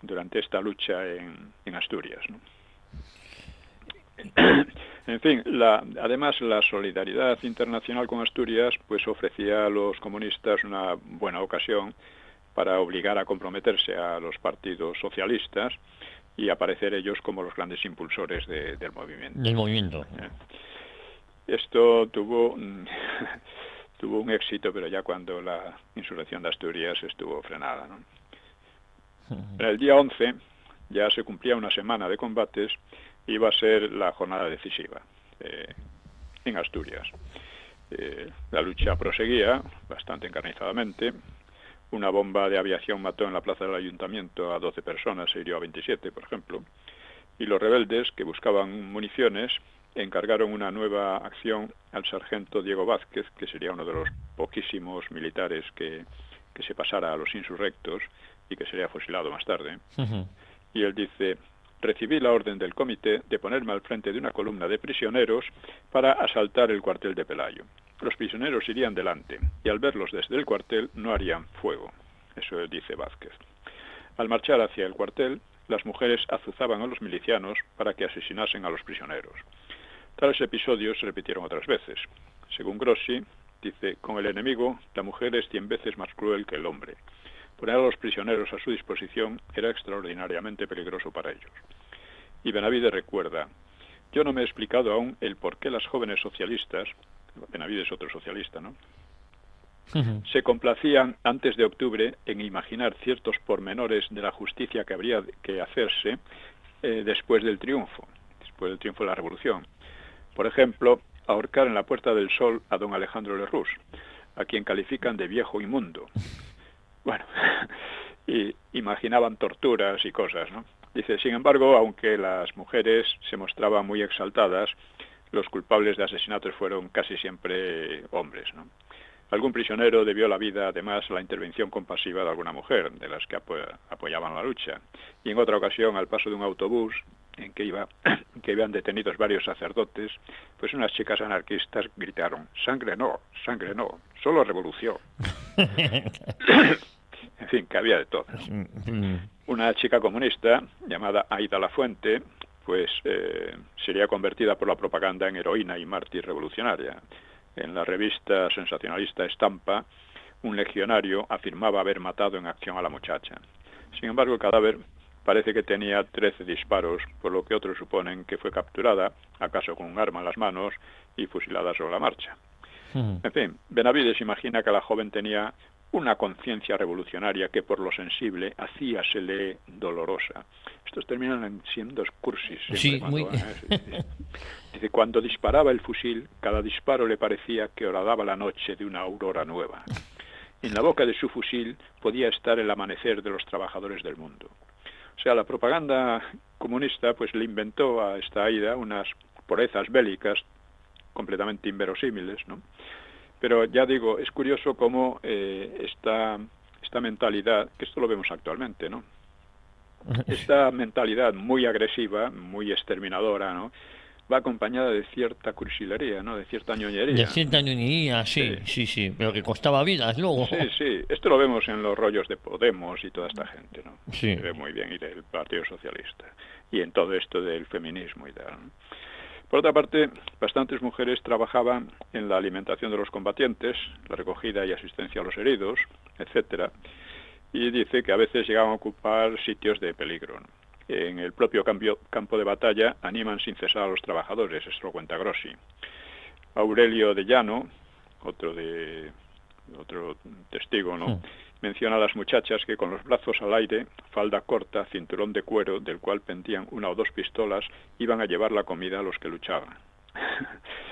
durante esta lucha en Asturias, ¿no? En fin, además la solidaridad internacional con Asturias pues ofrecía a los comunistas una buena ocasión para obligar a comprometerse a los partidos socialistas y aparecer ellos como los grandes impulsores del movimiento. Del movimiento. Esto tuvo un éxito, pero ya cuando la insurrección de Asturias estuvo frenada, ¿no? En el día 11 ya se cumplía una semana de combates, iba a ser la jornada decisiva en Asturias. La lucha proseguía bastante encarnizadamente. Una bomba de aviación mató en la plaza del ayuntamiento a 12 personas, se hirió a 27, por ejemplo. Y los rebeldes, que buscaban municiones, encargaron una nueva acción al sargento Diego Vázquez, que sería uno de los poquísimos militares que se pasara a los insurrectos y que sería fusilado más tarde. Y él dice: recibí la orden del comité de ponerme al frente de una columna de prisioneros para asaltar el cuartel de Pelayo. Los prisioneros irían delante y al verlos desde el cuartel no harían fuego. Eso dice Vázquez. Al marchar hacia el cuartel, las mujeres azuzaban a los milicianos para que asesinasen a los prisioneros. Tales episodios se repitieron otras veces. Según Grossi, dice: con el enemigo, la mujer es 100 veces más cruel que el hombre. Poner a los prisioneros a su disposición era extraordinariamente peligroso para ellos. Y Benavides recuerda: yo no me he explicado aún el por qué las jóvenes socialistas, Benavides es otro socialista, ¿no?, se complacían antes de octubre en imaginar ciertos pormenores de la justicia que habría que hacerse después del triunfo de la Revolución. Por ejemplo, ahorcar en la Puerta del Sol a don Alejandro Lerroux, a quien califican de viejo inmundo. Bueno, y imaginaban torturas y cosas, ¿no? Dice: sin embargo, aunque las mujeres se mostraban muy exaltadas, los culpables de asesinatos fueron casi siempre hombres, ¿no? Algún prisionero debió la vida, además, a la intervención compasiva de alguna mujer, de las que apoyaban la lucha. Y en otra ocasión, al paso de un autobús en que iban detenidos varios sacerdotes, pues unas chicas anarquistas gritaron: sangre no, solo revolución. En fin, que había de todo, ¿no? Una chica comunista llamada Aida Lafuente pues sería convertida por la propaganda en heroína y mártir revolucionaria. En la revista sensacionalista Estampa, un legionario afirmaba haber matado en acción a la muchacha. Sin embargo, el cadáver parece que tenía 13 disparos, por lo que otros suponen que fue capturada, acaso con un arma en las manos, y fusilada sobre la marcha. En fin, Benavides imagina que la joven tenía una conciencia revolucionaria que por lo sensible hacíasele dolorosa. Estos terminan siendo cursis. Sí, muy... Dice, cuando disparaba el fusil, cada disparo le parecía que horadaba la noche de una aurora nueva. En la boca de su fusil podía estar el amanecer de los trabajadores del mundo. O sea, la propaganda comunista pues le inventó a esta Aida unas proezas bélicas completamente inverosímiles, ¿no? Pero ya digo, es curioso cómo esta mentalidad, que esto lo vemos actualmente, ¿no? Esta mentalidad muy agresiva, muy exterminadora, ¿no?, va acompañada de cierta cursilería, ¿no?, de cierta ñoñería. De cierta ñoñería, sí, pero que costaba vidas luego. Sí, esto lo vemos en los rollos de Podemos y toda esta gente, ¿no? Sí. Se ve muy bien, y del Partido Socialista, y en todo esto del feminismo y tal, ¿no? Por otra parte, bastantes mujeres trabajaban en la alimentación de los combatientes, la recogida y asistencia a los heridos, etcétera, y dice que a veces llegaban a ocupar sitios de peligro, ¿no? En el propio campo de batalla animan sin cesar a los trabajadores, esto lo cuenta Grossi. Aurelio de Llano, otro testigo, ¿no?, menciona a las muchachas que con los brazos al aire, falda corta, cinturón de cuero, del cual pendían una o dos pistolas, iban a llevar la comida a los que luchaban.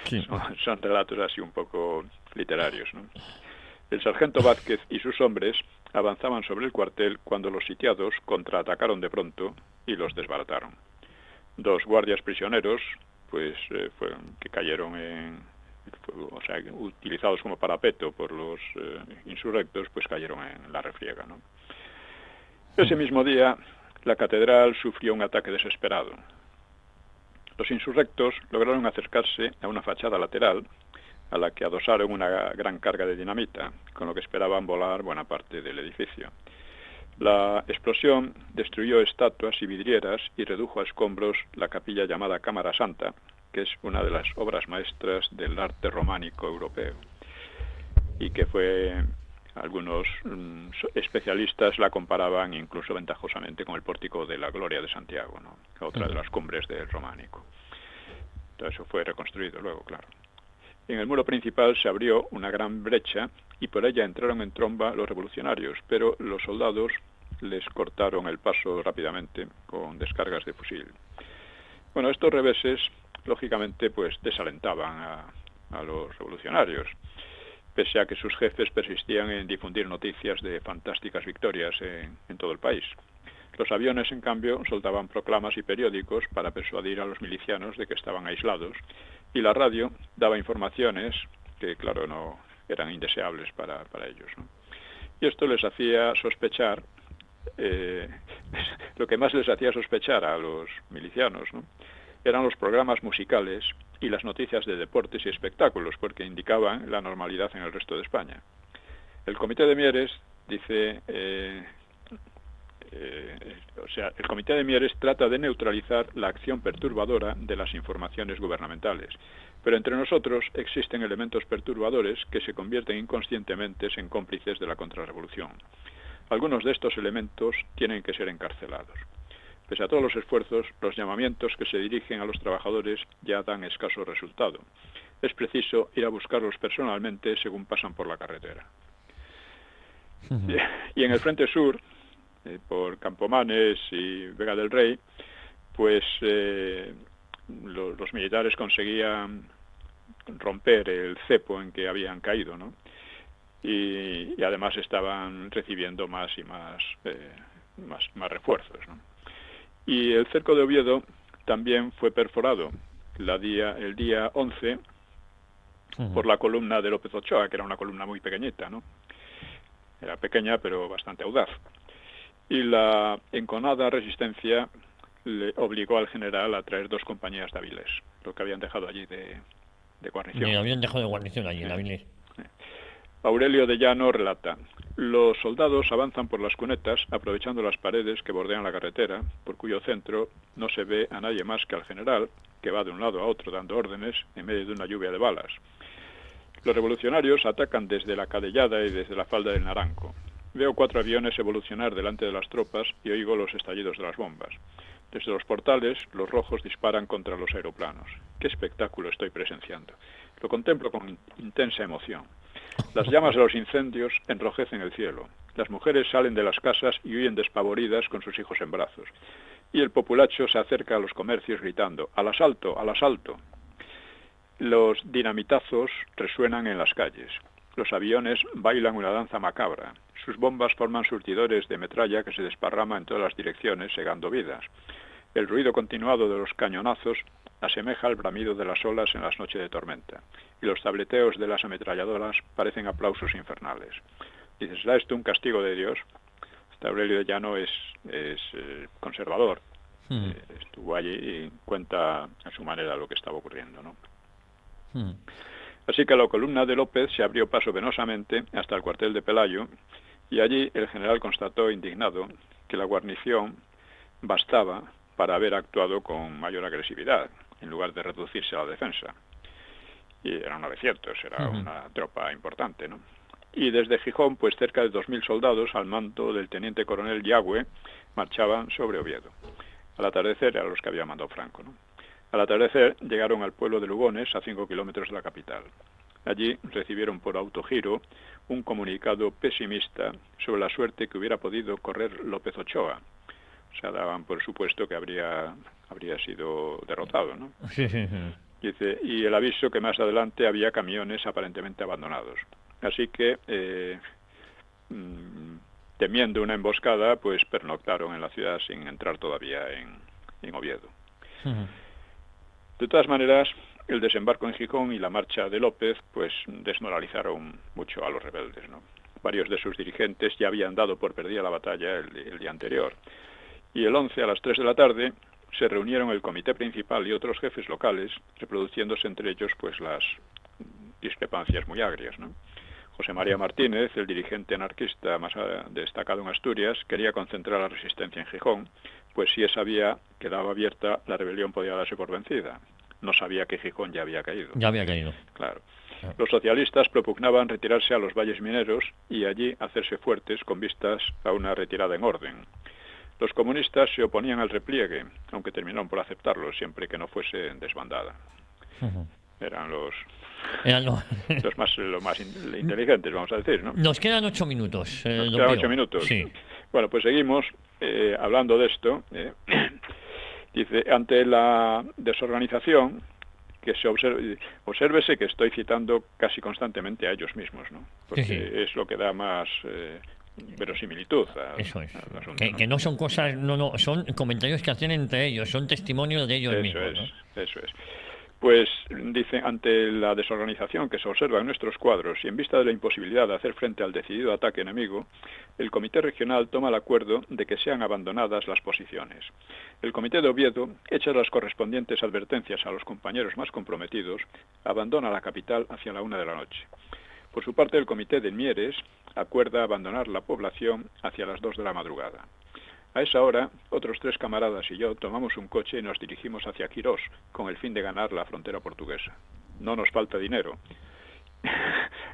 Sí. Son relatos así un poco literarios, ¿no? El sargento Vázquez y sus hombres avanzaban sobre el cuartel cuando los sitiados contraatacaron de pronto y los desbarataron. 2 guardias prisioneros, pues que cayeron utilizados como parapeto por los insurrectos, pues cayeron en la refriega, ¿no? Ese mismo día, la catedral sufrió un ataque desesperado. Los insurrectos lograron acercarse a una fachada lateral, a la que adosaron una gran carga de dinamita, con lo que esperaban volar buena parte del edificio. La explosión destruyó estatuas y vidrieras y redujo a escombros la capilla llamada Cámara Santa, que es una de las obras maestras del arte románico europeo, y que algunos especialistas la comparaban incluso ventajosamente con el pórtico de la Gloria de Santiago, ¿no?, otra de las cumbres del románico. Todo eso fue reconstruido luego, claro. En el muro principal se abrió una gran brecha y por ella entraron en tromba los revolucionarios, pero los soldados les cortaron el paso rápidamente con descargas de fusil. Bueno, estos reveses, lógicamente, pues desalentaban a los revolucionarios, pese a que sus jefes persistían en difundir noticias de fantásticas victorias en todo el país. Los aviones, en cambio, soltaban proclamas y periódicos para persuadir a los milicianos de que estaban aislados, y la radio daba informaciones que, claro, no eran indeseables para ellos, ¿no? Y esto les hacía sospechar, lo que más les hacía sospechar a los milicianos, ¿no?, eran los programas musicales y las noticias de deportes y espectáculos, porque indicaban la normalidad en el resto de España. El Comité de Mieres dice... el Comité de Mieres trata de neutralizar la acción perturbadora de las informaciones gubernamentales, pero entre nosotros existen elementos perturbadores que se convierten inconscientemente en cómplices de la contrarrevolución. Algunos de estos elementos tienen que ser encarcelados. Pese a todos los esfuerzos, los llamamientos que se dirigen a los trabajadores ya dan escaso resultado. Es preciso ir a buscarlos personalmente según pasan por la carretera. Y en el Frente Sur, por Campomanes y Vega del Rey, pues los militares conseguían romper el cepo en que habían caído, ¿no? Y además estaban recibiendo más y más refuerzos, ¿no? Y el cerco de Oviedo también fue perforado el día 11 por la columna de López Ochoa, que era una columna muy pequeñita, ¿no? Era pequeña pero bastante audaz. Y la enconada resistencia le obligó al general a traer 2 compañías de Avilés, lo que habían dejado allí de guarnición. Habían dejado de guarnición allí en Avilés. Aurelio de Llano relata: Los soldados avanzan por las cunetas aprovechando las paredes que bordean la carretera, por cuyo centro no se ve a nadie más que al general, que va de un lado a otro dando órdenes en medio de una lluvia de balas. Los revolucionarios atacan desde la Cadellada y desde la falda del Naranco. Veo 4 aviones evolucionar delante de las tropas y oigo los estallidos de las bombas. Desde los portales, los rojos disparan contra los aeroplanos. ¡Qué espectáculo estoy presenciando! Lo contemplo con intensa emoción. Las llamas de los incendios enrojecen el cielo. Las mujeres salen de las casas y huyen despavoridas con sus hijos en brazos. Y el populacho se acerca a los comercios gritando ¡al asalto, al asalto! Los dinamitazos resuenan en las calles. Los aviones bailan una danza macabra. Sus bombas forman surtidores de metralla que se desparrama en todas las direcciones, segando vidas. El ruido continuado de los cañonazos asemeja al bramido de las olas en las noches de tormenta, y los tableteos de las ametralladoras parecen aplausos infernales. Dices, ¿será esto un castigo de Dios? Este Aurelio de Llano es conservador. Estuvo allí y cuenta a su manera lo que estaba ocurriendo, ¿no? Así que la columna de López se abrió paso penosamente hasta el cuartel de Pelayo, y allí el general constató indignado que la guarnición bastaba para haber actuado con mayor agresividad, en lugar de reducirse a la defensa. Y eran 900, era una tropa importante, ¿no? Y desde Gijón, pues cerca de 2.000 soldados al mando del teniente coronel Yagüe marchaban sobre Oviedo. Al atardecer, eran los que había mandado Franco, ¿no? Al atardecer llegaron al pueblo de Lugones, a 5 kilómetros de la capital. Allí recibieron por autogiro un comunicado pesimista sobre la suerte que hubiera podido correr López Ochoa. O sea, daban por supuesto que habría sido derrotado, ¿no? Sí. Dice, y el aviso que más adelante había camiones aparentemente abandonados. Así que, temiendo una emboscada, pues pernoctaron en la ciudad sin entrar todavía en Oviedo. De todas maneras, el desembarco en Gijón y la marcha de López pues desmoralizaron mucho a los rebeldes, ¿no? Varios de sus dirigentes ya habían dado por perdida la batalla el día anterior. Y el 11 a las 3 de la tarde se reunieron el comité principal y otros jefes locales, reproduciéndose entre ellos pues las discrepancias muy agrias, ¿no? José María Martínez, el dirigente anarquista más destacado en Asturias, quería concentrar la resistencia en Gijón, pues si esa vía quedaba abierta, la rebelión podía darse por vencida. No sabía que Gijón ya había caído. Ya había caído. Claro. Los socialistas propugnaban retirarse a los valles mineros y allí hacerse fuertes con vistas a una retirada en orden. Los comunistas se oponían al repliegue, aunque terminaron por aceptarlo, siempre que no fuese desbandada. Eran los más inteligentes, vamos a decir, ¿no? Nos quedan 8 minutos. Nos quedan 8 minutos. Sí. Bueno, pues seguimos hablando de esto. Dice, ante la desorganización que se obsérvese que estoy citando casi constantemente a ellos mismos, ¿no? Porque es lo que da más verosimilitud eso es. al asunto, ¿no? Que no son cosas, son comentarios que hacen entre ellos, son testimonios de ellos mismos, ¿no? Eso es. Pues dice, ante la desorganización que se observa en nuestros cuadros y en vista de la imposibilidad de hacer frente al decidido ataque enemigo, el Comité Regional toma el acuerdo de que sean abandonadas las posiciones. El Comité de Oviedo, hechas las correspondientes advertencias a los compañeros más comprometidos, abandona la capital hacia la 1 de la noche. Por su parte, el Comité de Mieres acuerda abandonar la población hacia las 2 de la madrugada. A esa hora, otros 3 camaradas y yo tomamos un coche y nos dirigimos hacia Quirós, con el fin de ganar la frontera portuguesa. No nos falta dinero.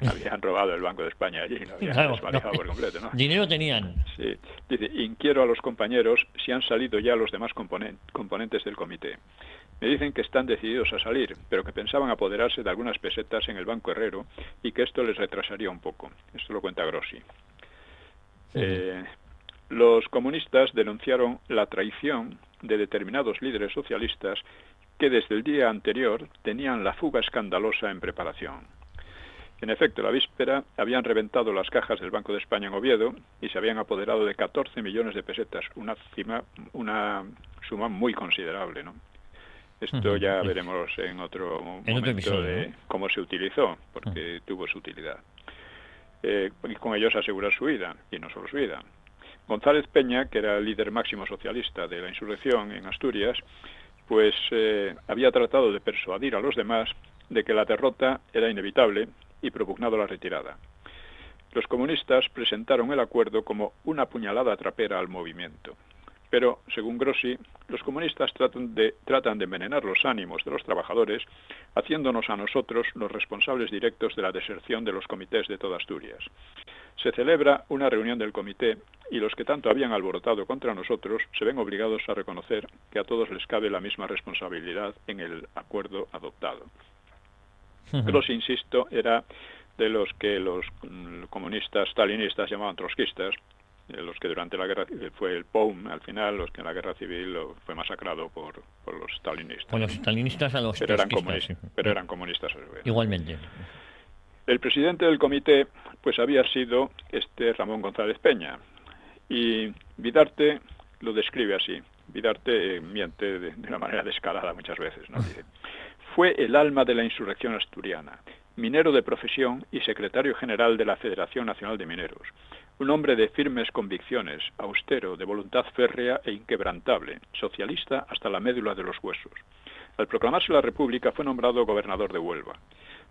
Habían robado el Banco de España allí, lo habían desvalijado por completo, ¿no? Dinero tenían. Sí. Dice, inquiero a los compañeros si han salido ya los demás componentes del comité. Me dicen que están decididos a salir, pero que pensaban apoderarse de algunas pesetas en el Banco Herrero y que esto les retrasaría un poco. Esto lo cuenta Grossi. Los comunistas denunciaron la traición de determinados líderes socialistas que desde el día anterior tenían la fuga escandalosa en preparación. En efecto, la víspera habían reventado las cajas del Banco de España en Oviedo y se habían apoderado de 14 millones de pesetas, una suma muy considerable, ¿no? Esto ya veremos en otro momento de cómo se utilizó, porque tuvo su utilidad. Y con ellos asegurar su vida, y no solo su vida. González Peña, que era el líder máximo socialista de la insurrección en Asturias, pues había tratado de persuadir a los demás de que la derrota era inevitable y propugnado la retirada. Los comunistas presentaron el acuerdo como una puñalada trapera al movimiento. Pero, según Grossi, los comunistas tratan de envenenar los ánimos de los trabajadores, haciéndonos a nosotros los responsables directos de la deserción de los comités de toda Asturias. Se celebra una reunión del comité y los que tanto habían alborotado contra nosotros se ven obligados a reconocer que a todos les cabe la misma responsabilidad en el acuerdo adoptado. Grossi, insisto, era de los que los comunistas stalinistas llamaban trotskistas, los que durante la guerra fue el POUM, al final, los que en la guerra civil fue masacrado por los stalinistas. Por los stalinistas a los trotskistas. Pero eran comunistas. Igualmente. El presidente del comité pues había sido Ramón González Peña, y Vidarte lo describe así. Vidarte miente de una manera descarada muchas veces, ¿no? Dice: fue el alma de la insurrección asturiana, minero de profesión y secretario general de la Federación Nacional de Mineros. Un hombre de firmes convicciones, austero, de voluntad férrea e inquebrantable, socialista hasta la médula de los huesos. Al proclamarse la República fue nombrado gobernador de Huelva.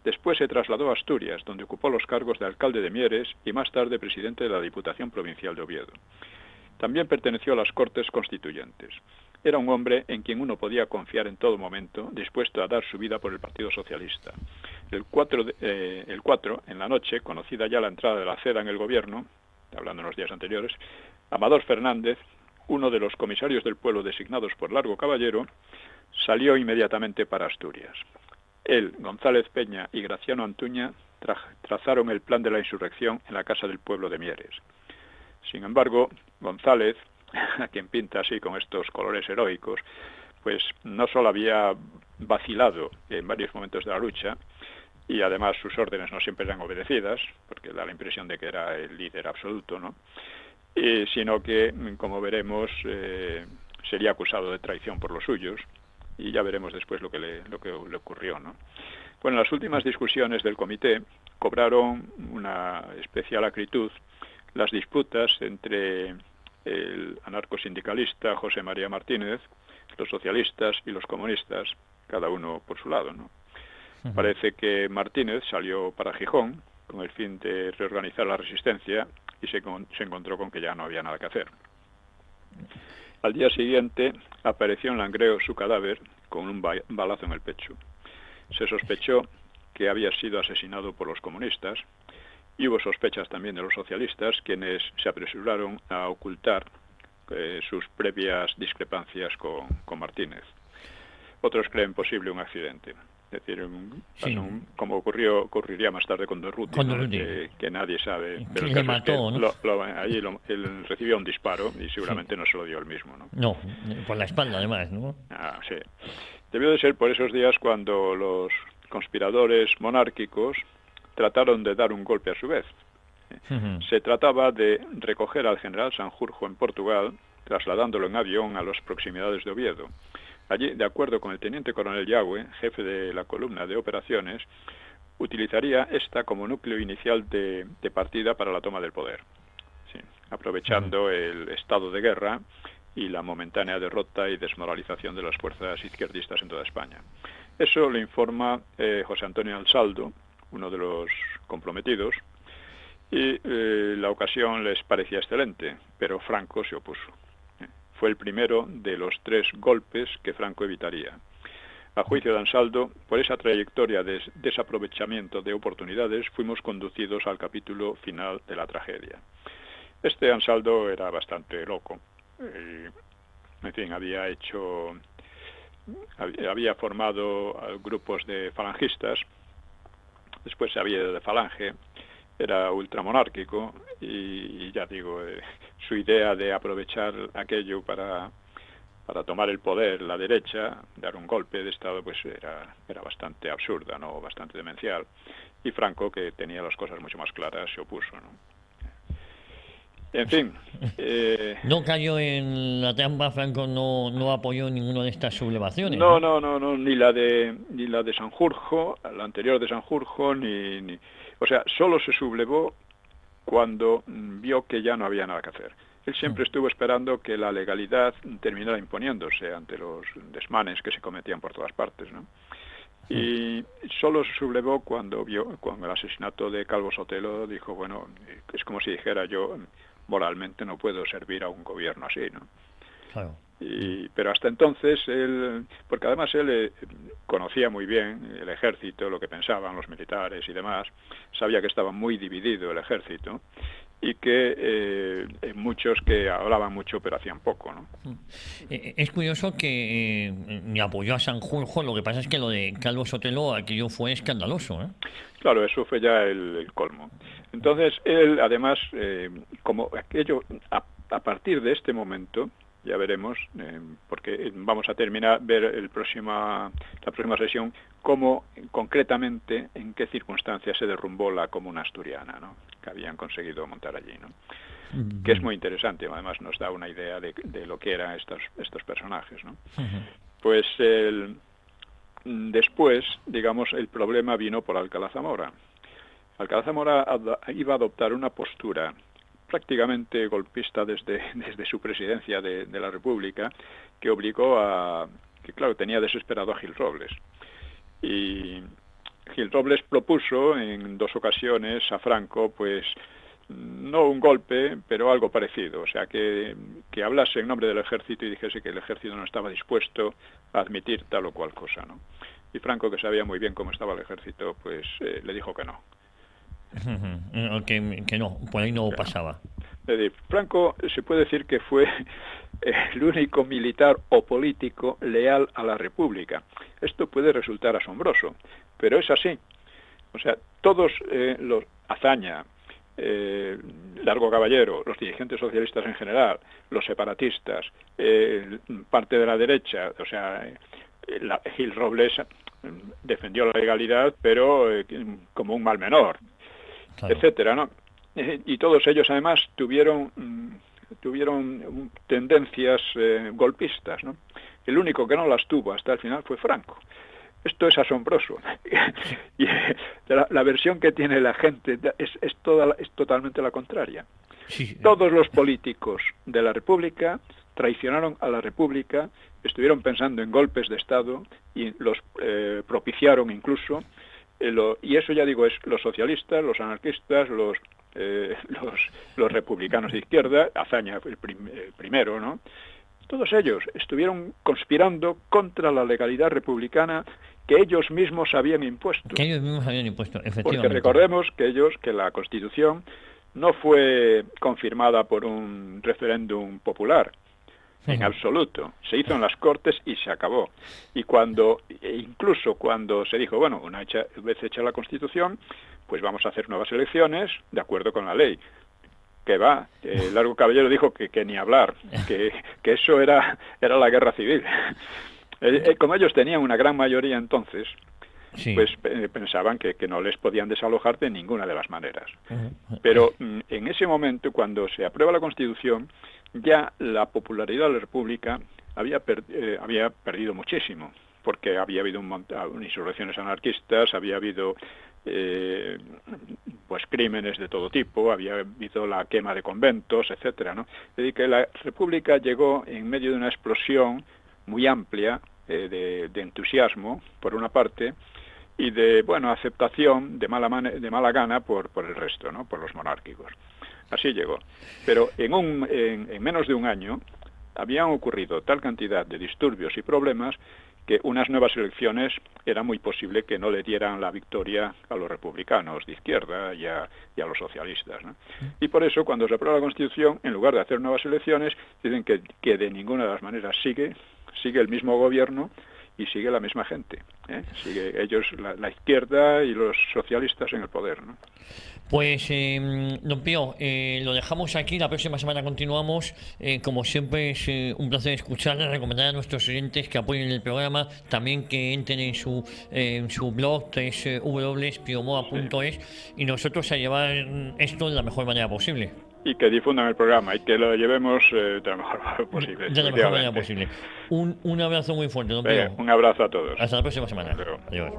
Después se trasladó a Asturias, donde ocupó los cargos de alcalde de Mieres y más tarde presidente de la Diputación Provincial de Oviedo. También perteneció a las Cortes Constituyentes. Era un hombre en quien uno podía confiar en todo momento, dispuesto a dar su vida por el Partido Socialista. El 4, en la noche, conocida ya la entrada de la CEDA en el gobierno, hablando en los días anteriores, Amador Fernández, uno de los comisarios del pueblo designados por Largo Caballero, salió inmediatamente para Asturias. Él, González Peña y Graciano Antuña trazaron el plan de la insurrección en la Casa del Pueblo de Mieres. Sin embargo, González, a quien pinta así con estos colores heroicos, pues no solo había vacilado en varios momentos de la lucha, y además sus órdenes no siempre eran obedecidas, porque da la impresión de que era el líder absoluto, ¿no? Sino que, como veremos, sería acusado de traición por los suyos, y ya veremos después lo que le ocurrió, ¿no? Bueno, las últimas discusiones del comité cobraron una especial acritud las disputas entre el anarcosindicalista José María Martínez, los socialistas y los comunistas, cada uno por su lado, ¿no? Parece que Martínez salió para Gijón con el fin de reorganizar la resistencia y se encontró con que ya no había nada que hacer. Al día siguiente apareció en Langreo su cadáver con un balazo en el pecho. Se sospechó que había sido asesinado por los comunistas y hubo sospechas también de los socialistas, quienes se apresuraron a ocultar sus previas discrepancias con Martínez. Otros creen posible un accidente. Es decir, como ocurriría más tarde con Durruti, que nadie sabe. Pero le mató, ¿no? Él recibió un disparo y seguramente no se lo dio él mismo, ¿no? No, por la espalda además, ¿no? Sí. Debió de ser por esos días cuando los conspiradores monárquicos trataron de dar un golpe a su vez. Se trataba de recoger al general Sanjurjo en Portugal, trasladándolo en avión a las proximidades de Oviedo. Allí, de acuerdo con el teniente coronel Yagüe, jefe de la columna de operaciones, utilizaría esta como núcleo inicial de partida para la toma del poder, sí, aprovechando el estado de guerra y la momentánea derrota y desmoralización de las fuerzas izquierdistas en toda España. Eso lo informa José Antonio Ansaldo, uno de los comprometidos, y la ocasión les parecía excelente, pero Franco se opuso. Fue el primero de los 3 golpes que Franco evitaría. A juicio de Ansaldo, por esa trayectoria de desaprovechamiento de oportunidades, fuimos conducidos al capítulo final de la tragedia. Ansaldo era bastante loco. En fin, había formado grupos de falangistas, después se había ido de Falange, era ultramonárquico y ya digo, su idea de aprovechar aquello para tomar el poder, la derecha, dar un golpe de Estado, pues era bastante absurda, ¿no? Bastante demencial. Y Franco, que tenía las cosas mucho más claras, se opuso, ¿no? En fin. No cayó en la trampa. Franco no apoyó ninguna de estas sublevaciones. No, ni la de Sanjurjo, la anterior de Sanjurjo, o sea, solo se sublevó cuando vio que ya no había nada que hacer. Él siempre estuvo esperando que la legalidad terminara imponiéndose ante los desmanes que se cometían por todas partes, ¿no? Y solo se sublevó cuando el asesinato de Calvo Sotelo, dijo, bueno, es como si dijera yo, moralmente no puedo servir a un gobierno así, ¿no? Claro. Pero hasta entonces él, porque además él conocía muy bien el ejército, lo que pensaban los militares y demás, sabía que estaba muy dividido el ejército y que muchos que hablaban mucho pero hacían poco, ¿no? Es curioso que me apoyó a Sanjurjo, lo que pasa es que lo de Calvo Sotelo, aquello fue escandaloso, ¿eh? Claro, eso fue ya el colmo. Entonces él, además, como aquello, a partir de este momento, ya veremos, porque vamos a ver la próxima sesión, cómo concretamente, en qué circunstancias se derrumbó la comuna asturiana, ¿no?, que habían conseguido montar allí, ¿no? Que es muy interesante, además nos da una idea de lo que eran estos personajes, ¿no? Pues después, digamos, el problema vino por Alcalá Zamora. Alcalá Zamora iba a adoptar una postura prácticamente golpista desde su presidencia de la República, que obligó que claro, tenía desesperado a Gil Robles. Y Gil Robles propuso en 2 ocasiones a Franco, pues, no un golpe, pero algo parecido, o sea, que hablase en nombre del ejército y dijese que el ejército no estaba dispuesto a admitir tal o cual cosa, ¿no? Y Franco, que sabía muy bien cómo estaba el ejército, pues le dijo que no. Que no, por ahí no pasaba. Es decir, Franco se puede decir que fue el único militar o político leal a la República. Esto puede resultar asombroso, pero es así. O sea, todos los Azaña, Largo Caballero, los dirigentes socialistas en general, los separatistas, parte de la derecha, o sea, Gil Robles defendió la legalidad, pero como un mal menor. Claro. Etcétera, ¿no? Y todos ellos además tuvieron tendencias golpistas, ¿no? El único que no las tuvo hasta el final fue Franco. Esto es asombroso. Y la versión que tiene la gente es totalmente la contraria. Sí. Todos los políticos de la República traicionaron a la República, estuvieron pensando en golpes de Estado y los propiciaron incluso. Y eso, ya digo, es los socialistas, los anarquistas, los republicanos de izquierda, Azaña el primero, ¿no? Todos ellos estuvieron conspirando contra la legalidad republicana que ellos mismos habían impuesto. Que ellos mismos habían impuesto, efectivamente. Porque recordemos que la Constitución no fue confirmada por un referéndum popular, en absoluto. Se hizo en las Cortes y se acabó. Y incluso cuando se dijo, bueno, una vez hecha la Constitución, pues vamos a hacer nuevas elecciones de acuerdo con la ley. Que va, Largo Caballero dijo que ni hablar, que eso era la guerra civil. Como ellos tenían una gran mayoría entonces, sí, pues pensaban que no les podían desalojar de ninguna de las maneras. Pero en ese momento, cuando se aprueba la Constitución, ya la popularidad de la República había perdido muchísimo, porque había habido insurrecciones anarquistas, había habido pues crímenes de todo tipo, había habido la quema de conventos, etcétera, ¿no? Es decir, que la República llegó en medio de una explosión muy amplia de entusiasmo, por una parte, y de aceptación de mala gana por el resto, ¿no?, por los monárquicos. Así llegó. Pero en menos de un año habían ocurrido tal cantidad de disturbios y problemas que unas nuevas elecciones era muy posible que no le dieran la victoria a los republicanos de izquierda y a los socialistas, ¿no? Y por eso, cuando se aprueba la Constitución, en lugar de hacer nuevas elecciones, dicen que de ninguna de las maneras sigue el mismo gobierno y sigue la misma gente, ¿eh? Sigue ellos, la izquierda y los socialistas en el poder, ¿no? Pues, don Pío, lo dejamos aquí, la próxima semana continuamos. Como siempre es un placer escucharle, recomendar a nuestros oyentes que apoyen el programa, también que entren en su blog, www.piomoa.es, y nosotros a llevar esto de la mejor manera posible. Y que difundan el programa y que lo llevemos de la mejor manera posible. De la mejor manera posible. Un abrazo muy fuerte, don Pío. Un abrazo a todos. Hasta la próxima semana. Adiós.